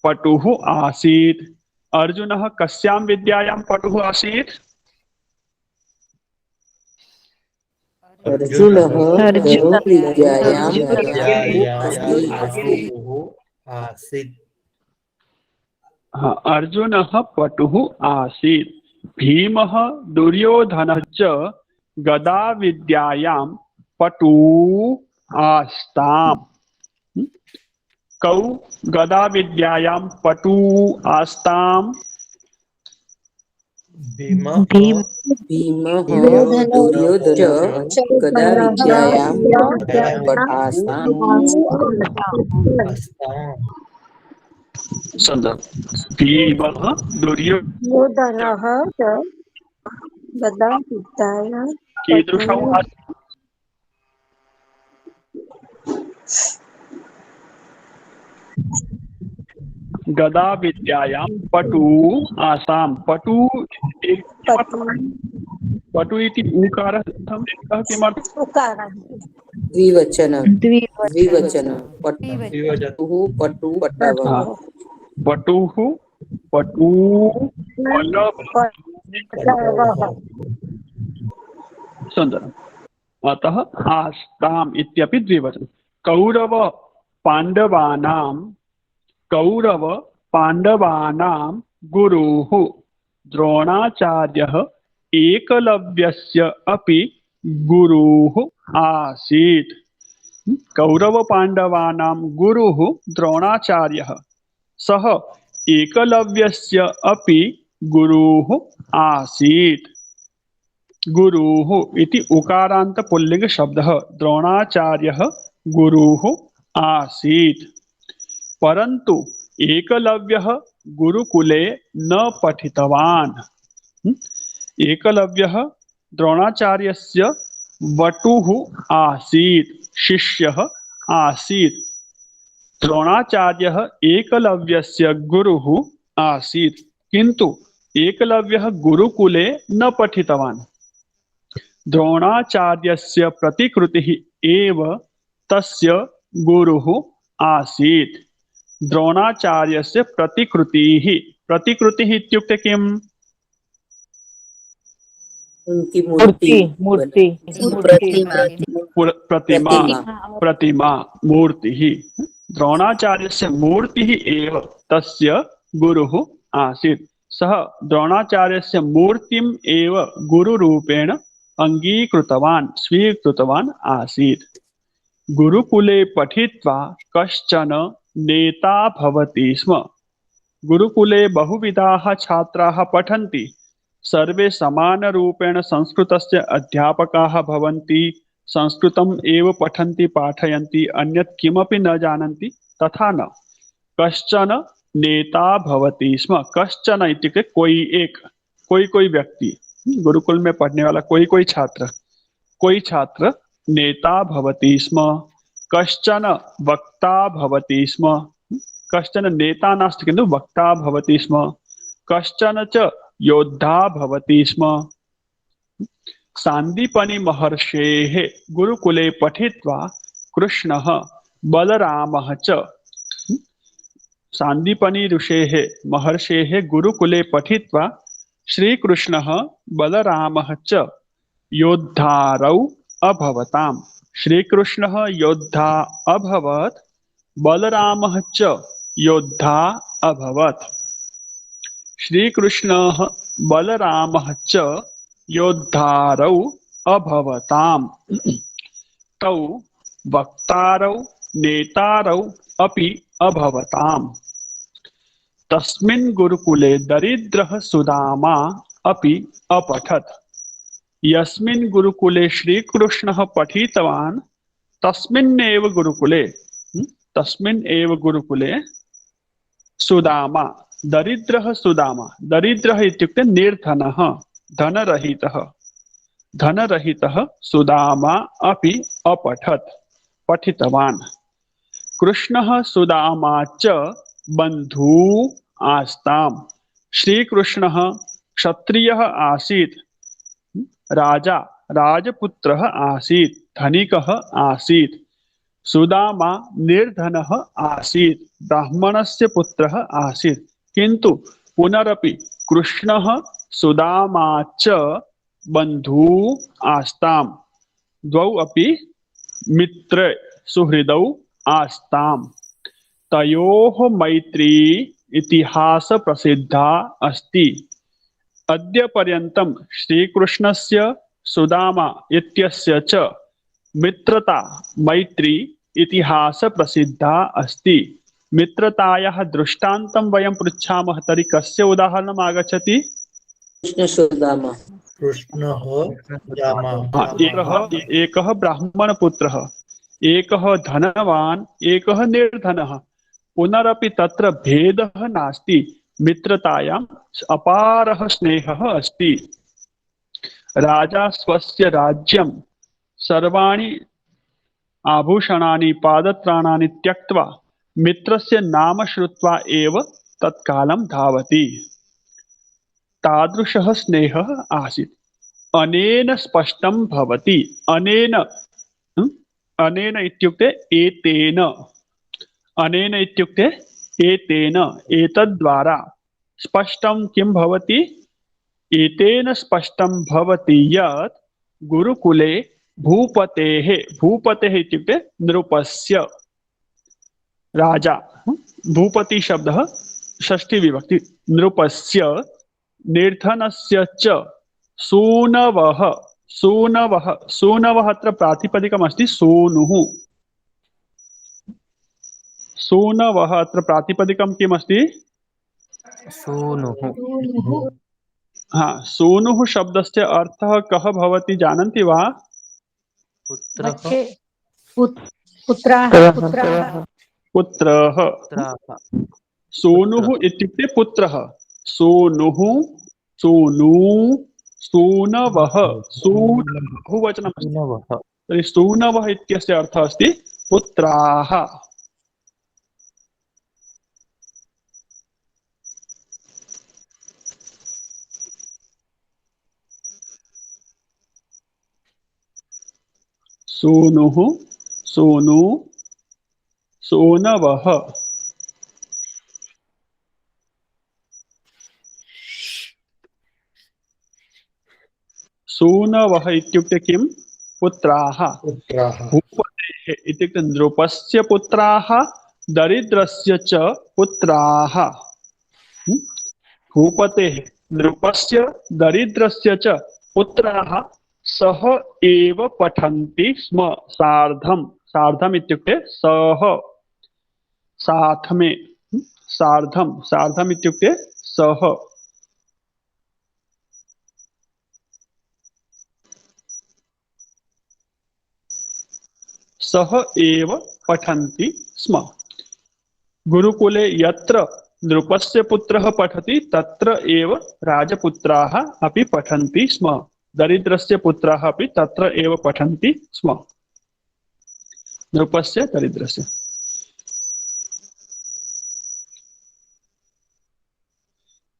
पटुः आसीत्। अर्जुनः कस्यां विद्यायां पटुः आसीत्? अर्जुनः विद्यायां आसीत्। अर्जुनः पटुः आसीत्। भीमः दुर्योधनः च गदा विद्यायां पटू आस्ताम्। कौ गदा विद्यायां पटू आस्ताम्? भीमः दुर्योधनः च गदा विद्यायां पटास्ताम्। भीमः दुर्योधनः च गदा विद्यायां कीदृशौ आसीत्? गदा विद्यायां पटू आसाम। पटू पटु इति उकारः किमर्थं? द्विवचन पटुः पटु पटवः। पटुः पटू सुन्दरम्। अतः आस्ताम् इत्यपि द्विवचनं। कौरव पाण्डवानां गुरुः द्रोणाचार्यः एकलव्यस्य अपि गुरुः आसीत्। कौरव पाण्डवानां गुरुः द्रोणाचार्यः, सः एकलव्यस्य अपि गुरुः आसीत्। गुरुः इति उकारान्त पुल्लिंग शब्दः। द्रोणाचार्यः गुरुः आसीत्। परन्तु एकलव्यः गुरुकुले न पठितवान्। एकलव्यः द्रोणाचार्यस्य वटुः आसीत्, शिष्यः आसीत्। द्रोणाचार्यः एकलव्यस्य गुरुः आसीत्, किन्तु एकलव्यः गुरुकुले न पठितवान्। द्रोणाचार्यस्य प्रतिकृतिः एव तस्य गुरुः आसीत्। द्रोणाचार्यस्य प्रतिकृतिः, प्रतिकृतिः इत्युक्ते किम्? उनकी मूर्ति मूर्ति प्रतिमा, प्रतिमा, मूर्तिः। द्रोणाचार्यस्य मूर्तिः एव तस्य गुरुः आसीत्। सः द्रोणाचार्यस्य मूर्तिम् एव गुरुरूपेण अङ्गीकृतवान्, स्वीकृतवान् आसीत्। गुरुकुले पठित्वा कश्चन नेता भवति स्म। गुरुकुले बहुविधाः छात्राः पठन्ति। सर्वे समानरूपेण संस्कृतस्य अध्यापकाः भवन्ति। संस्कृतम् एव पठन्ति, पाठयन्ति, अन्यत् किमपि न जानन्ति, तथा न। कश्चन नेता भवति स्म। कश्चन इत्युक्ते कोई एक, कोई व्यक्ति, गुरुकुल में पढ़ने वाला कोई छात्र नेता भवति स्म। कश्चन वक्ता भवति स्म। कश्चन नेता नास्ति किन्तु वक्ता भवति स्म। कश्चन च योद्धा भवति स्म। सान्दीपनि महर्षेः गुरुकुले पठित्वा कृष्णः बलरामः च। सान्दीपनि ऋषेः महर्षेः गुरुकुले पठित्वा श्रीकृष्णः बलरामः च योद्धारौ अभवताम्। श्रीकृष्णः योद्धा अभवत्, बलरामः च योद्धा अभवत्। श्रीकृष्णः बलरामः च योद्धारौ अभवताम्। तौ वक्तारौ नेतारौ अपि अभवताम्। तस्मिन् गुरुकुले दरिद्रः सुदामा अपि अपठत्। यस्मिन् गुरुकुले श्रीकृष्णः पठितवान् तस्मिन्नेव गुरुकुले सुदामा, दरिद्रः सुदामा, दरिद्रः इत्युक्ते निर्धनः, धनरहितः सुदामा अपि अपठत्, पठितवान्। कृष्णः सुदामा च बन्धू आस्ताम्। श्रीकृष्णः क्षत्रियः आसीत्, राजा, राजपुत्रः आसीत्, धनिकः आसीत्। सुदामा निर्धनः आसीत्, ब्राह्मणस्य पुत्रः आसीत्, किन्तु पुनरपि कृष्णः सुदामा च बन्धू आस्ताम्। द्वौ अपि मित्रे सुहृदौ आस्ताम्। तयोः मैत्री इतिहास प्रसिद्धा अस्ति। अद्य पर्यन्तं श्रीकृष्णस्य सुदामा इत्यस्य च मित्रता, मैत्री इतिहास प्रसिद्धा अस्ति। मित्रतायाः दृष्टान्तं वयं पृच्छामः तर्हि कस्य उदाहरणम् आगच्छति? कृष्ण सुदामा। कृष्णः सुदामा। एकः ब्राह्मणपुत्रः, एकः धनवान्, एकः निर्धनः। पुनरपि तत्र भेदः नास्ति, मित्रतायाम् अपारः स्नेहः अस्ति। राजा स्वस्य राज्यं सर्वाणि आभूषणानि पादत्राणानि त्यक्त्वा मित्रस्य नाम श्रुत्वा एव तत्कालं धावति। तादृशः स्नेहः आसीत्। अनेन स्पष्टं भवति। अनेन इत्युक्ते एतेन, अनेन इत्युक्ते एतेन, एतद्द्वारा स्पष्टं किं भवति? एतेन स्पष्टं भवति यत् गुरुकुले भूपतेः भूपतेः इत्युक्ते नृपस्य राजा भूपति शब्दः षष्ठी विभक्ति नृपस्य निर्धनस्य च सूनवः सूनवः सूनवः अत्र प्रातिपदिकमस्ति सूनुः सूनवः अत्र प्रातिपदिकं किमस्ति सूनुः हाँ सूनुः शब्दस्य अर्थः कः भवति जानन्ति वा पुत्रः पुत्राः पुत्रः सूनुः इत्युक्ते पुत्रः सूनुः सूनु सूनवः बहुवचनमस्ति तर्हि सूनवः इत्यस्य अर्थः अस्ति पुत्राः सूनुः सूनु सूनवः सूनवः इत्युक्ते किं पुत्राः पुत्राः भूपतेः इत्युक्ते नृपस्य पुत्राः दरिद्रस्य च पुत्राः भूपतेः नृपस्य दरिद्रस्य च पुत्राः सह एव पठन्ति स्म सार्धं सार्धम इत्युक्ते सह साथ में सार्धम सार्धम इत्युक्ते सह सह एव पठन्ति स्म गुरुकुले यत्र नृपस्य पुत्रः पठति तत्र एव राजपुत्राः अपि पठन्ति स्म दरिद्रस्य पुत्राः अपि तत्र एव पठन्ति स्म नृपस्य दरिद्रस्य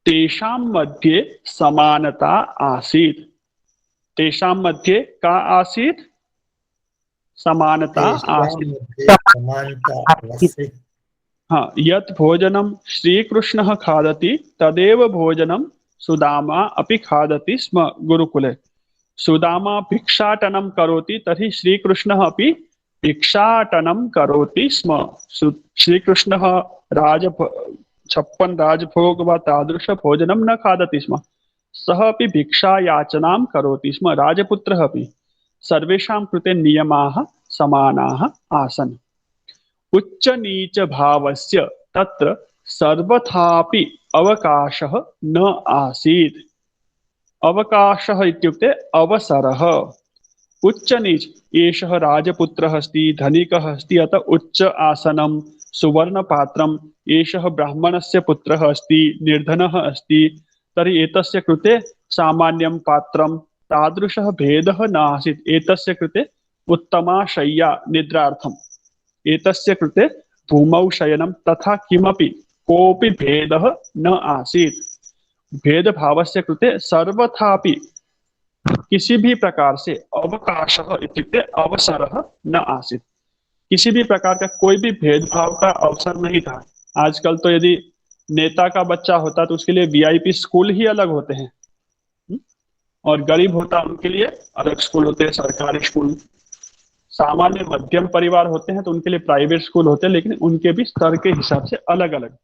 तेषां मध्ये समानता आसीत् तेषां मध्ये का आसीत् समानता आसीत् समानता आसीत् हाँ यत् भोजनं श्रीकृष्णः खादति तदेव भोजनं सुदामा अपि खादति स्म गुरुकुले सुदामा भिक्षाटनं करोति तर्हि श्रीकृष्णः अपि भिक्षाटनं करोति स्म श्रीकृष्णः 56 राजभोग वा तादृश भोजनं न खादति स्म सः अपि भिक्षायाचनां करोति स्म राजपुत्रः अपि सर्वेषां कृते नियमाः समानाः आसन् उच्च नीच भावस्य तत्र सर्वथापि अवकाशः न आसीत् अवकाशः इत्युक्ते अवसरः उच्च नीच एषः राजपुत्रः अस्ति धनिकः अस्ति अतः उच्च आसनं सुवर्णपात्रम् एषः ब्राह्मणस्य पुत्रः अस्ति निर्धनः अस्ति तर्हि एतस्य कृते सामान्यं पात्रं तादृशः भेदः न आसीत् एतस्य कृते उत्तमा शय्या निद्रार्थम् एतस्य कृते भूमौ शयनं तथा किमपि कोऽपि भेदः न आसीत् भेदभावस्य कृते सर्वथापि किसी भी प्रकार से अवकाशः इत्युक्ते अवसरः न आसीत् किसी भी प्रकार का कोई भी भेदभाव का अवसर नहीं था आजकल तो यदि नेता का बच्चा होता तो उसके लिए वीआईपी स्कूल ही अलग होते हैं और गरीब होता उनके लिए अलग स्कूल होते हैं सरकारी स्कूल सामान्य मध्यम परिवार होते हैं तो उनके लिए प्राइवेट स्कूल होते हैं लेकिन उनके भी स्तर के हिसाब से अलग अलग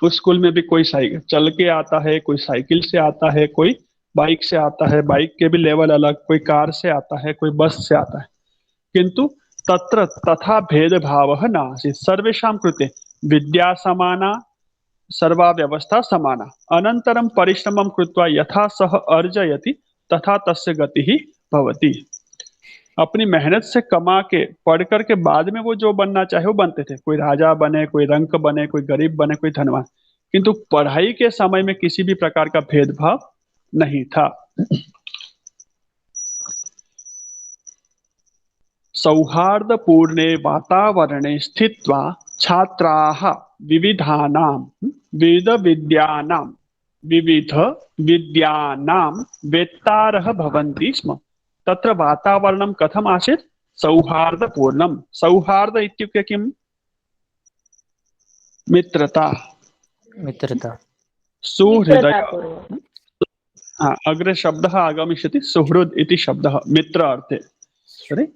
उस स्कूल में भी कोई साइकिल चल के आता है कोई साइकिल से आता है कोई बाइक से आता है बाइक के भी लेवल अलग कोई कार से आता है कोई बस से आता है किंतु तत्र तथा भेदभावः नासीत् सर्वेषां कृते विद्या समाना सर्वा व्यवस्था समाना अनन्तरं परिश्रमं कृत्वा यथा सः अर्जयति तथा तस्य गतिः भवति अपनी मेहनत से कमा के पढ़ कर के बाद में वो जो बनना चाहे वो बनते थे कोई राजा बने कोई रंक बने कोई गरीब बने कोई धनवान किंतु पढ़ाई के समय में किसी भी प्रकार का भेदभाव नहीं था सौहार्दपूर्णे वातावरणे स्थित्वा छात्राः विविधानां विविध विद्यानां वेत्तारः भवन्ति स्म तत्र वातावरणं कथम् आसीत् सौहार्दपूर्णं सौहार्द इत्युक्ते किम् मित्रता सुहृदय अग्रे शब्दः आगमिष्यति सुहृद इति शब्दः मित्र अर्थे तर्हि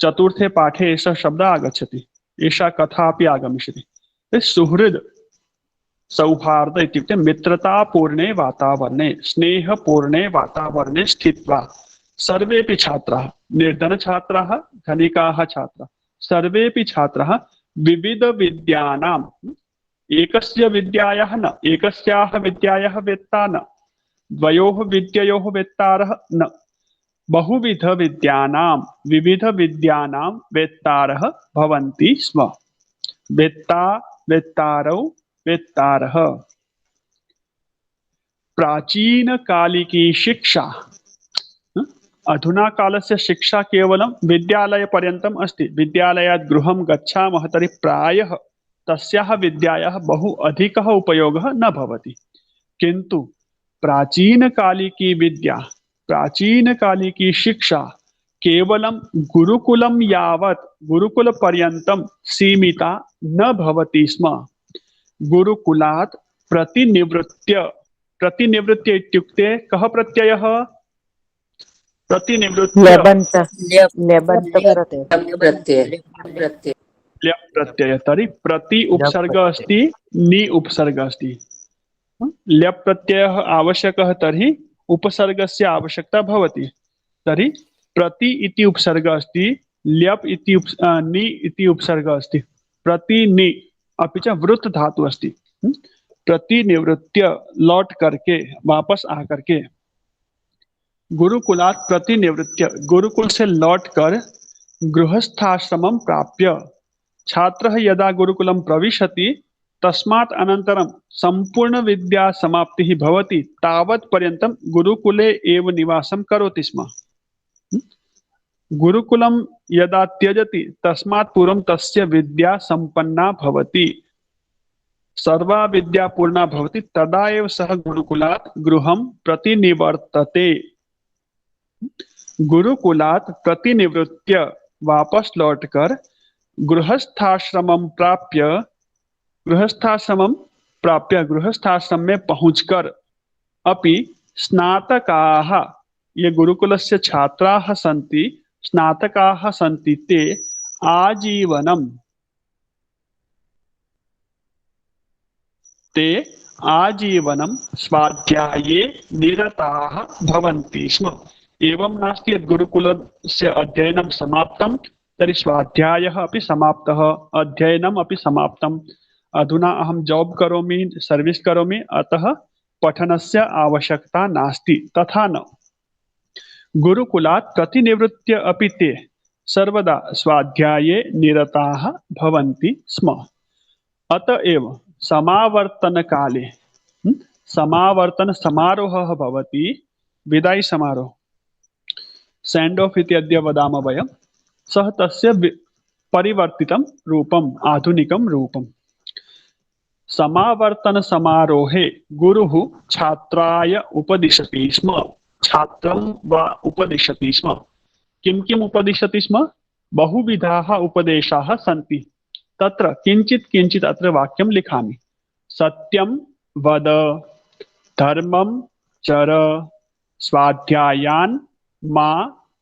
चतुर्थे पाठे एषः शब्दः आगच्छति, एषा कथा अपि आगमिष्यति। तर्हि सुहृद् सौहार्द इत्युक्ते मित्रतापूर्णे वातावरणे स्नेहपूर्णे वातावरणे स्थित्वा सर्वेपि छात्राः, निर्धनछात्राः धनिकाः छात्राः, सर्वेपि छात्राः विविधविद्यानाम्, एकस्य विद्यायाः न, एकस्याः विद्यायाः वेत्ता न, द्वयोः विद्ययोः वेत्तारः न, बहुविधविद्यानां विविधविद्यानां वेत्तारः भवन्ति स्म। वेत्ता वेत्तारौ वेत्तारः। प्राचीनकालिकी शिक्षा, अधुना कालस्य शिक्षा केवलं विद्यालयपर्यन्तम् अस्ति। विद्यालयात् गृहं गच्छामः तर्हि प्रायः तस्याः विद्यायाः बहु अधिकः उपयोगः न भवति, किन्तु प्राचीनकालिकी विद्या, प्राचीनकालिकी शिक्षा केवलं गुरुकुलं यावत्, गुरुकुलपर्यन्तं सीमिता न भवति स्म। गुरुकुलात् प्रतिनिवृत्य, प्रतिनिवृत्य इत्युक्ते कः प्रत्ययः? प्रतिनिवृत्य ल्यप् प्रत्यय। तर्हि प्रति उपसर्ग अस्ति, नि उपसर्ग अस्ति। ल्यप् प्रत्ययः आवश्यकः तर्हि उपसर्गस्य आवश्यकता भवति। तर्हि प्रति इति उपसर्ग अस्ति, ल्यप् इति नि इति उपसर्ग अस्ति, प्रति नि, अपि च वृत्त धातु अस्ति। प्रतिनिवृत्य लौट करके, वापस आ करके। गुरुकुलात् प्रतिनिवृत्य, गुरुकुल से लौटकर गृहस्थाश्रमं प्राप्य। छात्रः यदा गुरुकुलं प्रविशति तस्मात् अनन्तरं संपूर्ण विद्या समाप्तिः भवति, तावत् पर्यन्तं गुरुकुले एव निवासं करोति स्म। गुरुकुलं यदा त्यजति तस्मात् पूर्वं तस्य विद्या सम्पन्ना भवति, सर्वा विद्या पूर्णा भवति, तदा एव सः गुरुकुलात् गृहं प्रतिनिवर्तते। गुरुकुलात् प्रतिनिवृत्य वापस लौटकर गृहस्थाश्रमं प्राप्य, गृहस्थाश्रम में पहुंचकर अपि स्नातकाः, ये गुरुकुलस्य छात्राः सन्ति, स्नातकाः सन्ति, ते आजीवनं स्वाध्याये निरताः भवन्ति स्म। एवं नास्ति यत् गुरुकुलस्य अध्ययनं समाप्तं तर्हि स्वाध्यायः अपि समाप्तः, अध्ययनम् अपि समाप्तम्। अधुना अहं जॉब करोमि, सर्विस करोमि, अतः पठनस्य आवश्यकता नास्ति, तथा न। गुरुकुलात् प्रतिनिवृत्य अपि ते सर्वदा स्वाध्याये निरताः भवन्ति स्म। अतएव समावर्तनकाले समावर्तन समारोहः भवति, विदाई समारोह, सेंड ऑफ इति अद्य वदामः वयं, सः तस्य परिवर्तितं रूपम्, आधुनिकं रूपम्। समावर्तन समारोहे गुरुः छात्राय उपदिशति स्म, छात्रं वा उपदिशति स्म। किं किम् उपदिशति स्म? बहुविधाः उपदेशाः सन्ति। तत्र किञ्चित् किञ्चित् अत्र वाक्यं लिखामि। सत्यं वद, धर्मं चर, स्वाध्यायान् मा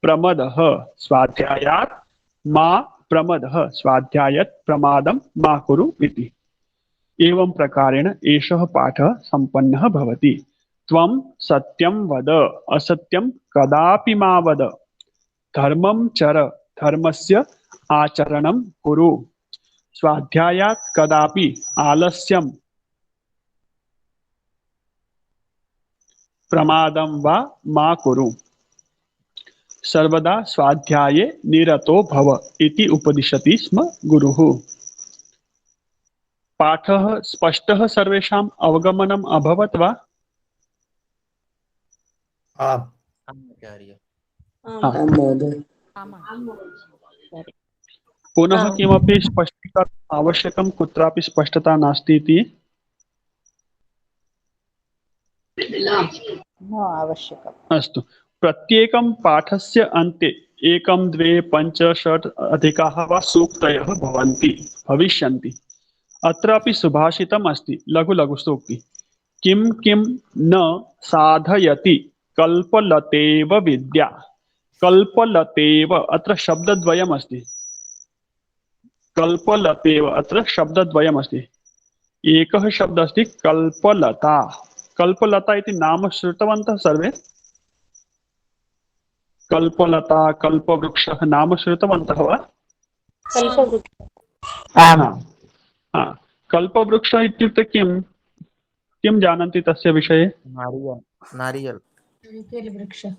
प्रमदः, स्वाध्यायात् मा प्रमदः, स्वाध्यायात् प्रमादं मा कुरु इति। एवं प्रकारेण एषः पाठः सम्पन्नः भवति। त्वं सत्यं वद, असत्यं कदापि मा वद, धर्मं चर, धर्मस्य आचरणं कुरु, स्वाध्यायात् कदापि आलस्यं, प्रमादं वा मा कुरु, सर्वदा स्वाध्याये निरतो भव इति उपदिशति स्म गुरुः। पाठः स्पष्टः, सर्वेषाम् अवगमनम् अभवत् वा? पुनः किमपि स्पष्टीकरणम् आवश्यकं, कुत्रापि स्पष्टता नास्ति इति? आवश्यकम्। अस्तु। प्रत्येकं पाठस्य अन्ते 1, 2, 5, 6 अधिकाः वा सूक्तयः भविष्यन्ति। अत्रापि सुभाषितम् अस्ति, लघु लघु सूक्ति। किं किं न साधयति कल्पलतेव विद्या, कल्पलतेव अत्र शब्दद्वयमस्ति। कल्पलतेव अत्र शब्दद्वयमस्ति। एकः शब्दः अस्ति कल्पलता। कल्पलता इति नाम श्रुतवन्तः सर्वे? कल्पलता कल्पवृक्षः नाम श्रुतवन्तः वा? हाँ। कल्पवृक्षः इत्युक्ते किं किं जानन्ति तस्य विषये? नारियल वृक्षः।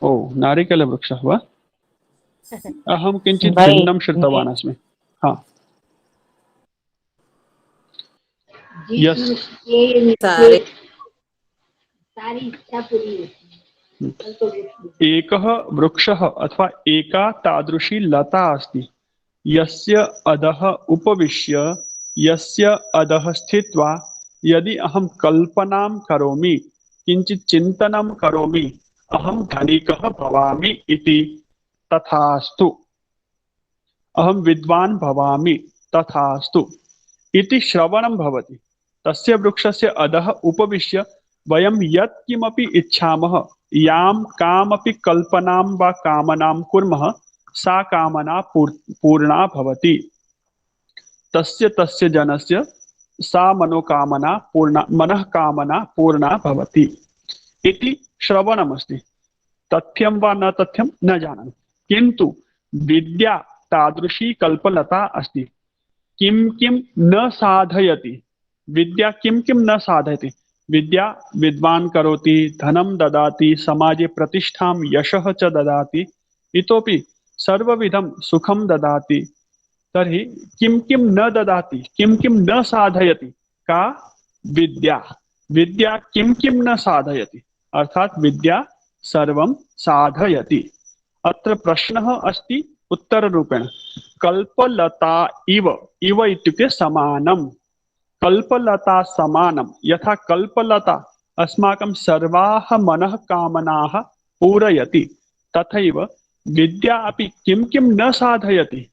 ओ, नारिकेलवृक्षः वा? अहं किञ्चित् भिन्नं श्रुतवान् अस्मि। हाँ। सारे एकः वृक्षः अथवा एका तादृशी लता अस्ति यस्य अधः उपविश्य यस्य अधः स्थित्वा यदि अहं कल्पनां करोमि, किञ्चित् चिन्तनं करोमि, अहं धनिकः भवामि इति, तथास्तु। अहं विद्वान् भवामि, तथास्तु इति श्रवणं भवति। तस्य वृक्षस्य अधः उपविश्य वयं यत् किमपि इच्छामः, यां कामपि कल्पनां वा कामनां कुर्मः, सा कामना पूर्णा भवति। तस्य जनस्य सा मनोकामना पूर्णा, मनः कामना पूर्णा भवति इति श्रवणमस्ति। तथ्यं वा न तथ्यं न जानामि, किन्तु विद्या तादृशी कल्पलता अस्ति। किं किं न साधयति, विद्या किं किं न साधयति। विद्या विद्वान् करोति, धनं ददाति, समाजे प्रतिष्ठां यशः च ददाति, इतोपि सर्वविधं सुखं ददाति। तर्हि किं किं न ददाति, किं किं न साधयति, का विद्या। विद्या किं किं न साधयति, अर्थात विद्या सर्वं साधयति। अत्र प्रश्नः अस्ति उत्तररूपेण कल्पलता इव। इव इत्युक्ते समानं। कल्पलता समानं। यथा कल्पलता अस्माकं सर्वाः मनः कामनाः पूरयति, तथैव विद्या अपि किं किं न साधयति।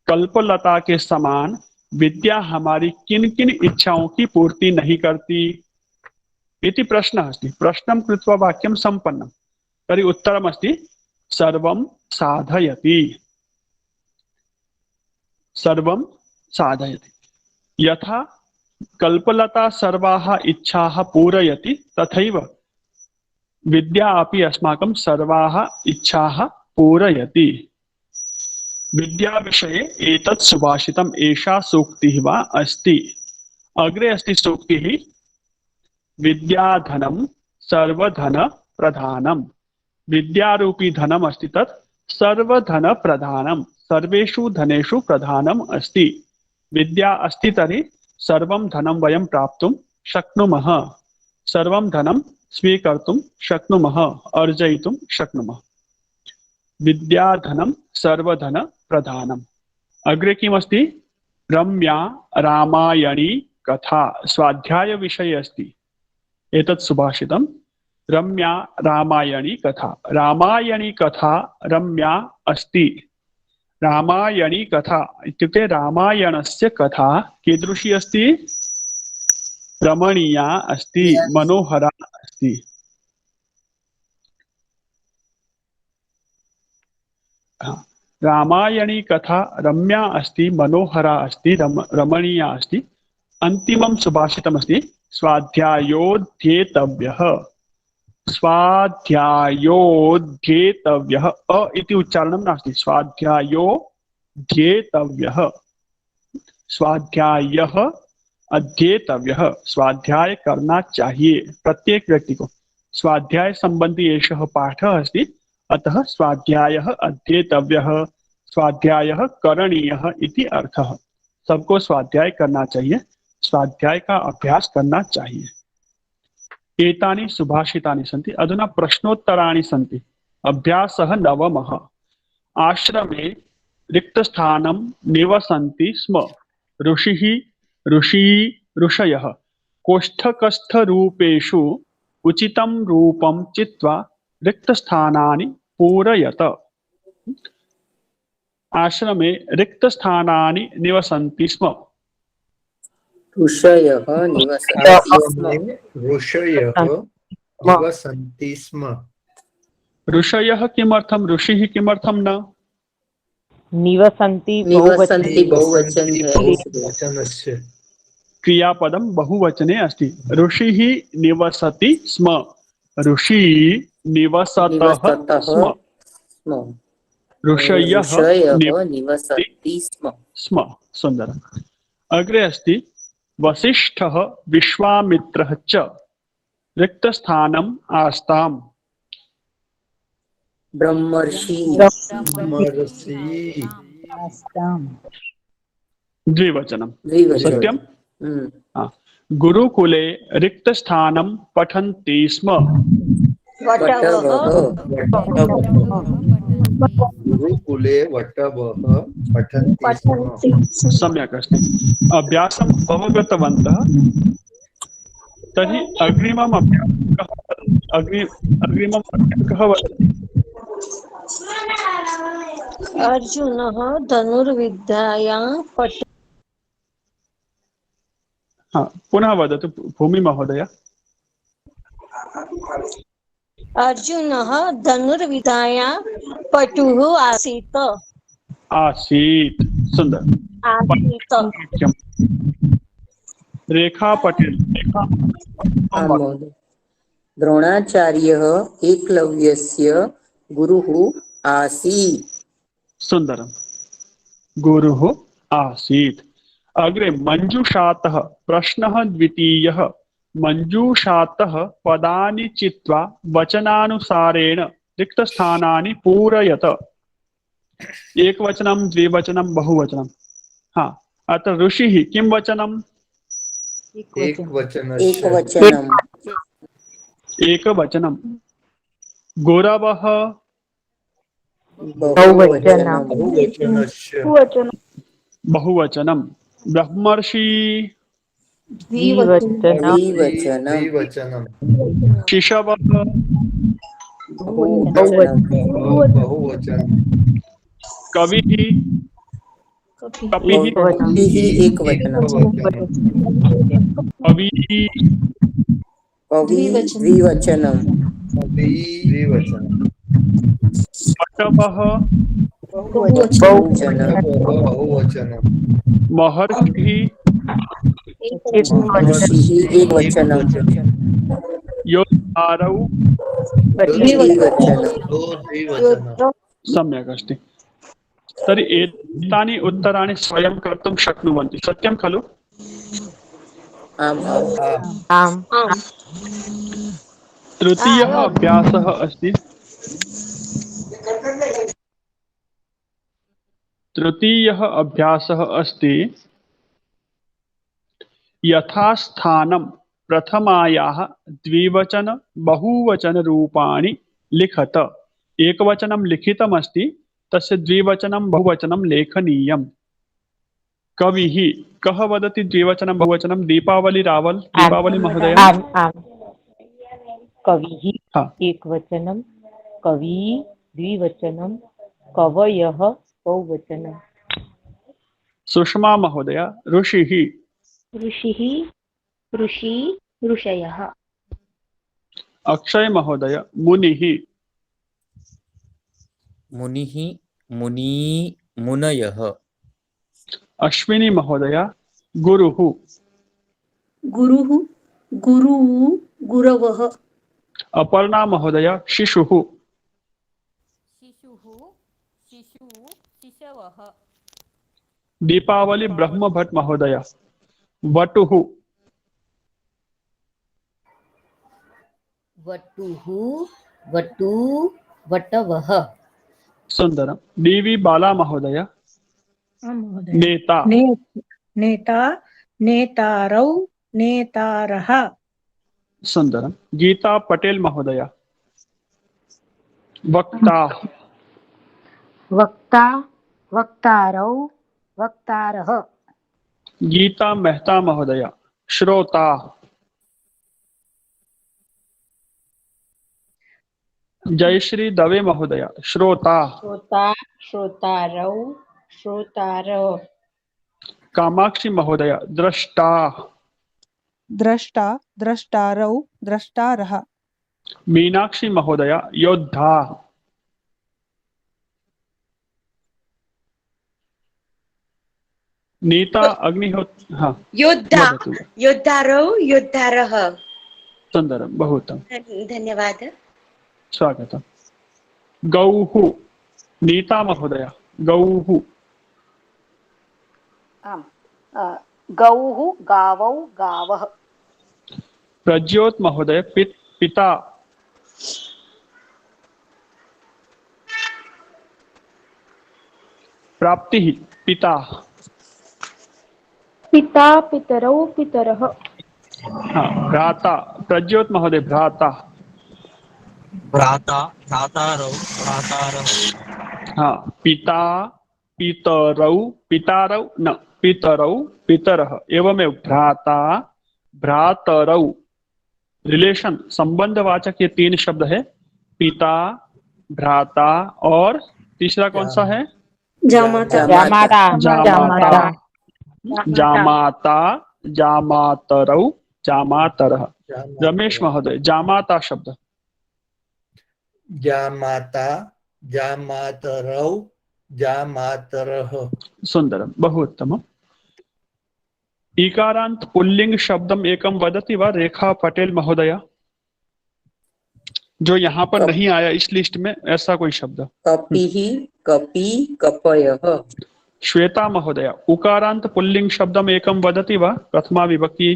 कल्पलता के समान विद्या हमारी किन किन इच्छाओं की पूर्ति नहीं करती इति प्रश्नः अस्ति। प्रश्नं कृत्वा वाक्यं सम्पन्नं। तर्हि उत्तरमस्ति सर्वं साधयति। सर्वं साधयति। यथा कल्पलता सर्वाः इच्छाः पूरयति, तथैव विद्या अपि अस्माकं सर्वाः इच्छाः पूरयति। विद्या विषये एतत् सुभाषितम्, एषा सूक्तिः वा अस्ति। अग्रे अस्ति सूक्तिः विद्याधनं सर्वधन प्रधानम्। विद्यारूपी धनम् अस्ति तत् सर्वधन प्रधानम्, सर्वेषु धनेषु प्रधानम् अस्ति। विद्या अस्ति तर्हि सर्वं धनं वयं प्राप्तुं शक्नुमः, सर्वं धनं स्वीकर्तुं शक्नुमः, अर्जयितुं शक्नुमः। विद्याधनं सर्वधन प्रधानम्। अग्रे किमस्ति? रम्या रामायणी कथा। स्वाध्याय विषये अस्ति एतत् सुभाषितं। रम्या रामायणी कथा। रामायणी कथा रम्या अस्ति। रामायणी कथा इत्युक्ते रामायणस्य कथा कीदृशी अस्ति? रमणीया अस्ति, मनोहरा अस्ति। रामायणी कथा रम्या अस्ति, मनोहरा अस्ति, रमणीया अस्ति। अन्तिमं सुभाषितमस्ति स्वाध्यायोऽध्येतव्यः। स्वाध्यायोऽध्येतव्यः। अ इति उच्चारणं नास्ति, स्वाध्यायोऽध्येतव्यः। स्वाध्यायः अध्येतव्यः। स्वाध्याय करना चाहिए प्रत्येक व्यक्ति को। स्वाध्याय संबंधी एषः पाठः अस्ति, अतः स्वाध्यायः अध्येतव्यः, स्वाध्यायः करणीयः इति अर्थः। सबको स्वाध्याय करना चाहिए, स्वाध्याय का अभ्यास करना चाहिए। एतानि सुभाषितानि सन्ति। अधुना प्रश्नोत्तराणि सन्ति। अभ्यासः नवमः। आश्रमे रिक्तस्थानं निवसन्ति स्म ऋषयः कोष्ठकस्थरूपेषु उचितं रूपं चित्वा रिक्तस्थानानि पूरयत। आश्रमे रिक्तस्थानानि निवसन्ति स्म। ऋषयः निवसन्ति स्म। ऋषयः निवसन्ति स्म। ऋषयः किमर्थम ऋषिः किमर्थम न? निवसन्ति निवसन्ति बहुवचन निवसन्ति है इसलिए। बहुवचनस्य क्रियापदम बहुवचने अस्ति। ऋषिः निवसति स्म, ऋषि निवसतः निवसतः स्म, स्म, ऋषयः ऋषयः निवसन्ति स्म। स्म। सुन्दरम्। अग्रे अस्ति वसिष्ठः विश्वामित्रः च रिक्तस्थानम् आस्ताम्। ब्रह्मर्षि महर्षि द्विवचनं द्विवचन। सत्यं। हम्म। गुरुकुले रिक्तस्थानं पठन्ति स्म। वटवः गुरुकुले वटवः पठन्ति स्म। सम्यक् अस्ति। अभ्यासम् अवगतवन्तः। तर्हि अग्रिमम् अभ्यासः वदति। अर्जुनः धनुर्विद्यायां पुनः वदतु भूमि महोदय। अर्जुनः धनुर्विद्यायां पटुः आसीत्। आसीत्। सुन्दर। आसीत्। रेखा पटेल। आं महोदय। द्रोणाचार्यः एकलव्यस्य गुरुः आसीत्। सुन्दरम्। गुरुः आसीत्। अग्रे मञ्जूषातः प्रश्नः द्वितीयः। मञ्जूषातः पदानि चित्वा वचनानुसारेण रिक्तस्थानानि पूरयत। एकवचनं द्विवचनं बहुवचनं। अत्र ऋषिः किं वचनम्? एकवचनम्। एकवचनं। गुरवः बहुवचनम्। बहुवचनस्य बहुवचनं। ब्रह्मर्षि द्विवचनम्। शिशवः बहुवचनम्। कविः कपिः एकवचनम्। कविः द्विवचनम्। द्विवचनम्। पटवः बहुवचनम्। महर्षिः एकवचनम्। योद्धारौ द्विवचनम्। सम्यक् अस्ति। तर्हि एतानि उत्तराणि स्वयं कर्तुं शक्नुवन्ति, सत्यं खलु? आम् आम् तृतीयः अभ्यासः अस्ति। तृतीयः अभ्यासः अस्ति यथास्थानं प्रथमायाः द्विवचन बहुवचन रूपाणि लिखत। एकवचनं लिखितमस्ति, तस्य द्विवचनं बहुवचनं लेखनीयम्। कविः कः वदति द्विवचनं बहुवचनं? दीपावली रावल। दीपावली महोदय। आम् आम् कविः एकवचनं, कवी द्विवचनं, कवयः बहुवचनं। सुषमा महोदय। ऋषिः ऋषिः ऋषि ऋषयः। अक्षय महोदय। मुनिः मुनिः मुनी मुनयः। अश्विनी महोदय। गुरुः गुरुः गुरवः। अपर्णा महोदय। शिशुः शिशवः। दीपावली ब्रह्मभट्ट महोदय। वटुः वटवः। सुंदरम। डीवी बाला महोदय। नेता नेतारौ नेतारः। सुंदरम। गीता पटेल महोदय। वक्ता वक्तारौ वक्तारः। गीता मेहता महोदय। श्रोता जयश्री दवे महोदय। श्रोता श्रोतारौ श्रोतारः। कामाक्षी महोदय। द्रष्टा द्रष्टारौ द्रष्टारः। मीनाक्षी महोदया योद्धा। नीता अग्निहोत्र हाँ योद्धा वदतु। योद्धारौ योद्धारः। सुन्दरं बहु उत्तमं धन्यवादः। स्वागतम्। गौः नीता महोदया गौः। आम् गौः गावौ गावः। प्रज्योत् महोदय पिता। प्राप्तिः पिता। पिता पितरौ पितरः। हाँ भ्राता प्रज्योत् महोदय भ्राता। भ्राता भ्रातारौ भ्रातारः। हाँ पिता पितरौ पितारौ न पितरौ पितरः एवमेव भ्राता भ्रातरौ। रिलेशन संबंधवाचक ये 3 शब्द है पिता भ्राता और तीसरा कौन सा है जामाता जामाता जामाता जामाता जामातरौ जामातरः। रमेश महोदय जामाता शब्द। जामाता जामातरौ जामातरः। सुंदरम बहु उत्तमम्। इकारांत पुल्लिंग शब्दम एकम वदति वा रेखा पटेल महोदया, जो यहाँ पर नहीं आया इस लिस्ट में ऐसा कोई शब्द। कपिः कपि कपयः। श्वेता महोदया उकारांत पुल्लिंग शब्दम एकम वदति वा प्रथमा विभक्ति।